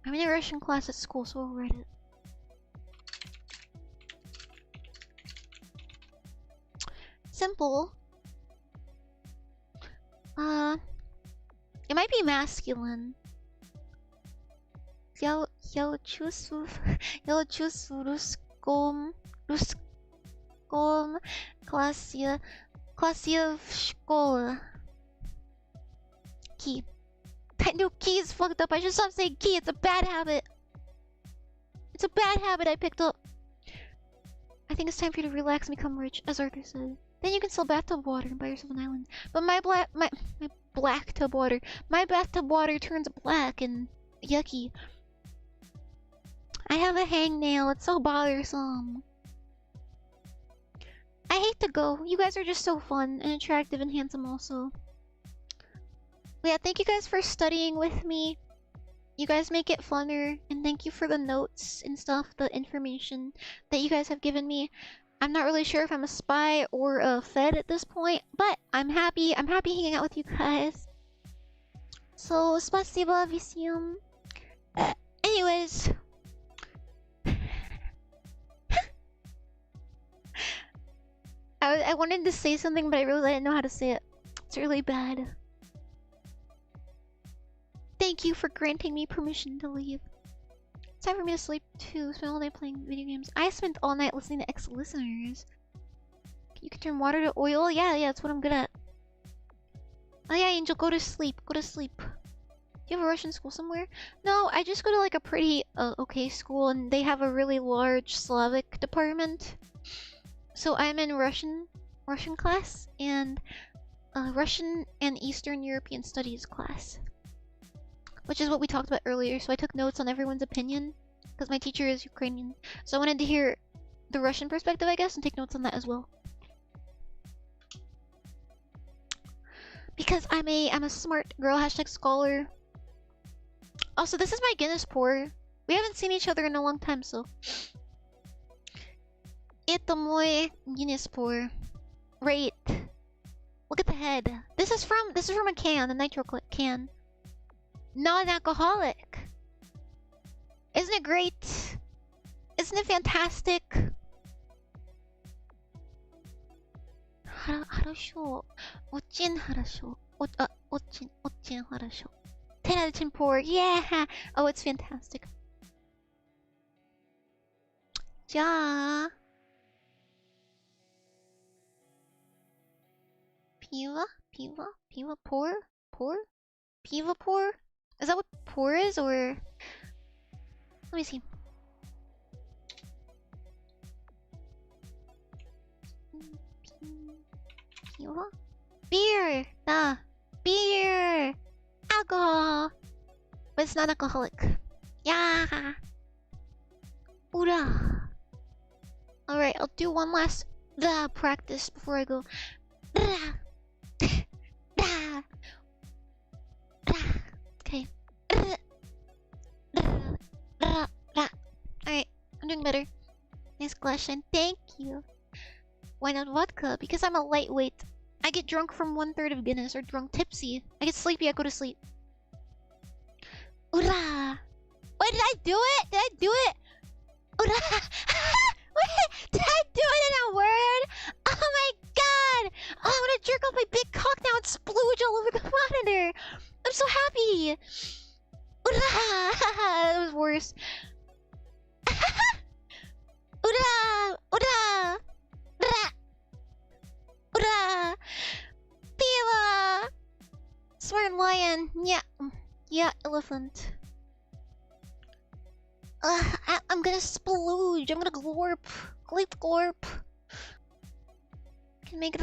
I'm in a Russian class at school, so I'll write it. Simple. It might be masculine. Я учусь в русском классе в школе. Key. I knew key is fucked up. I should stop saying key. It's a bad habit. It's a bad habit I picked up. I think it's time for you to relax and become rich, as Arthur said. Then you can sell bathtub water and buy yourself an island. But my bathtub water turns black and yucky. I have a hangnail. It's so bothersome. I hate to go. You guys are just so fun and attractive and handsome also. But yeah, thank you guys for studying with me. You guys make it funner, and thank you for the notes and stuff, the information that you guys have given me. I'm not really sure if I'm a spy or a fed at this point, but I'm happy. I'm happy hanging out with you guys. So, spasiba visiem. Anyways. I wanted to say something, but I realized I didn't know how to say it. It's really bad. Thank you for granting me permission to leave. It's time for me to sleep too. Spend all day playing video games. I spent all night listening to ex-listeners. You can turn water to oil? Yeah, that's what I'm good at. Oh yeah, Angel, go to sleep. Go to sleep. Do you have a Russian school somewhere? No, I just go to like a pretty okay school, and they have a really large Slavic department. So I'm in Russian class and Russian and Eastern European Studies class, which is what we talked about earlier. So I took notes on everyone's opinion because my teacher is Ukrainian. So I wanted to hear the Russian perspective, I guess, and take notes on that as well. Because I'm a smart girl, #scholar. Also, this is my Guinness pour. We haven't seen each other in a long time, so. Это мой Guinness pour. Right. Look at the head. This is from a can, a nitro can. Non-alcoholic. Isn't it great? Isn't it fantastic? Хорошо. Очень хорошо. Очень хорошо. 10 out of 10 pour. Yeah! Oh, it's fantastic. Ja. Piva pour? Piva pour? Is that what pour is, or? Let me see. Piva? Beer! Beer! Alcohol! But it's not alcoholic. Yeah! Ura! Alright, I'll do one last practice before I go. Okay. Alright, I'm doing better. Nice question. Thank you. Why not vodka? Because I'm a lightweight. I get drunk from 1/3 of Guinness, or drunk tipsy. I get sleepy, I go to sleep. Ura! Wait, did I do it? Did I do it? Did I do it in a word? Oh my god! Oh, I'm gonna jerk off my big cock now and splooge all over the monitor. I'm so happy. That was worse. Pila! Swearing lion. Yeah. Yeah, elephant. I'm gonna splooge. I'm gonna glorp. Glorp glorp. Can make it.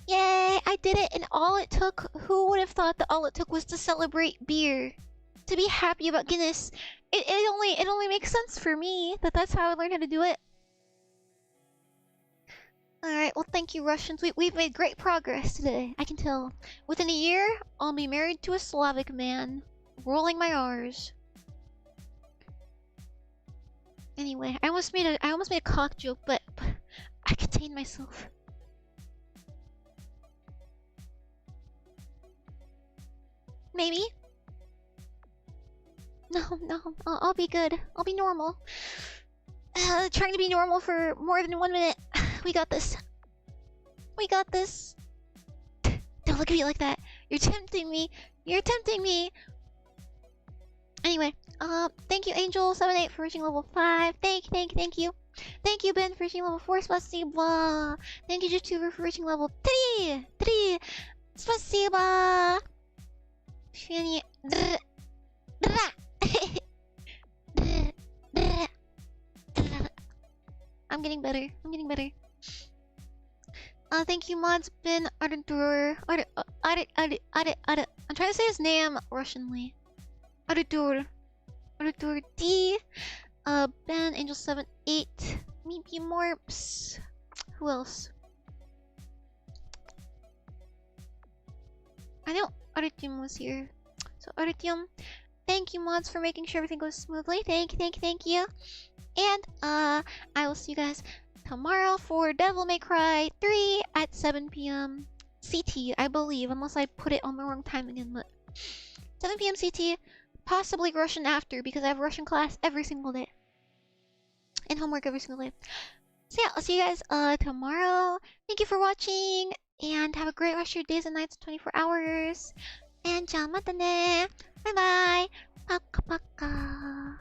Yay! I did it, and all it took. Who would have thought that all it took was to celebrate beer, to be happy about Guinness? It only makes sense for me that that's how I learned how to do it. Alright, well thank you Russians. We've made great progress today, I can tell. Within a year, I'll be married to a Slavic man. Rolling my R's. Anyway, I almost made a cock joke, but I contained myself. Maybe. No, I'll be good. I'll be normal. Trying to be normal for more than 1 minute. We got this. We got this. Don't look at me like that. You're tempting me. You're tempting me. Anyway, thank you Angel78 for reaching level 5. Thank you. Thank you Ben for reaching level 4. Spasiba. Thank you YouTuber for reaching level 3. Spasiba. Shani. I'm getting better. Thank you mods Ben Artur. I'm trying to say his name Russianly. Artur D. Ben Angel78. Maybe Morps. Who else? I know Artyom was here. So Artyom, thank you mods for making sure everything goes smoothly. Thank you. And I will see you guys tomorrow for Devil May Cry 3 at 7 p.m. CT, I believe, unless I put it on the wrong time again, but 7 p.m. CT, possibly Russian after, because I have Russian class every single day. And homework every single day. So yeah, I'll see you guys tomorrow. Thank you for watching, and have a great rest of your days and nights, 24 hours. And ciao, mata ne! Bye bye! Paka paka!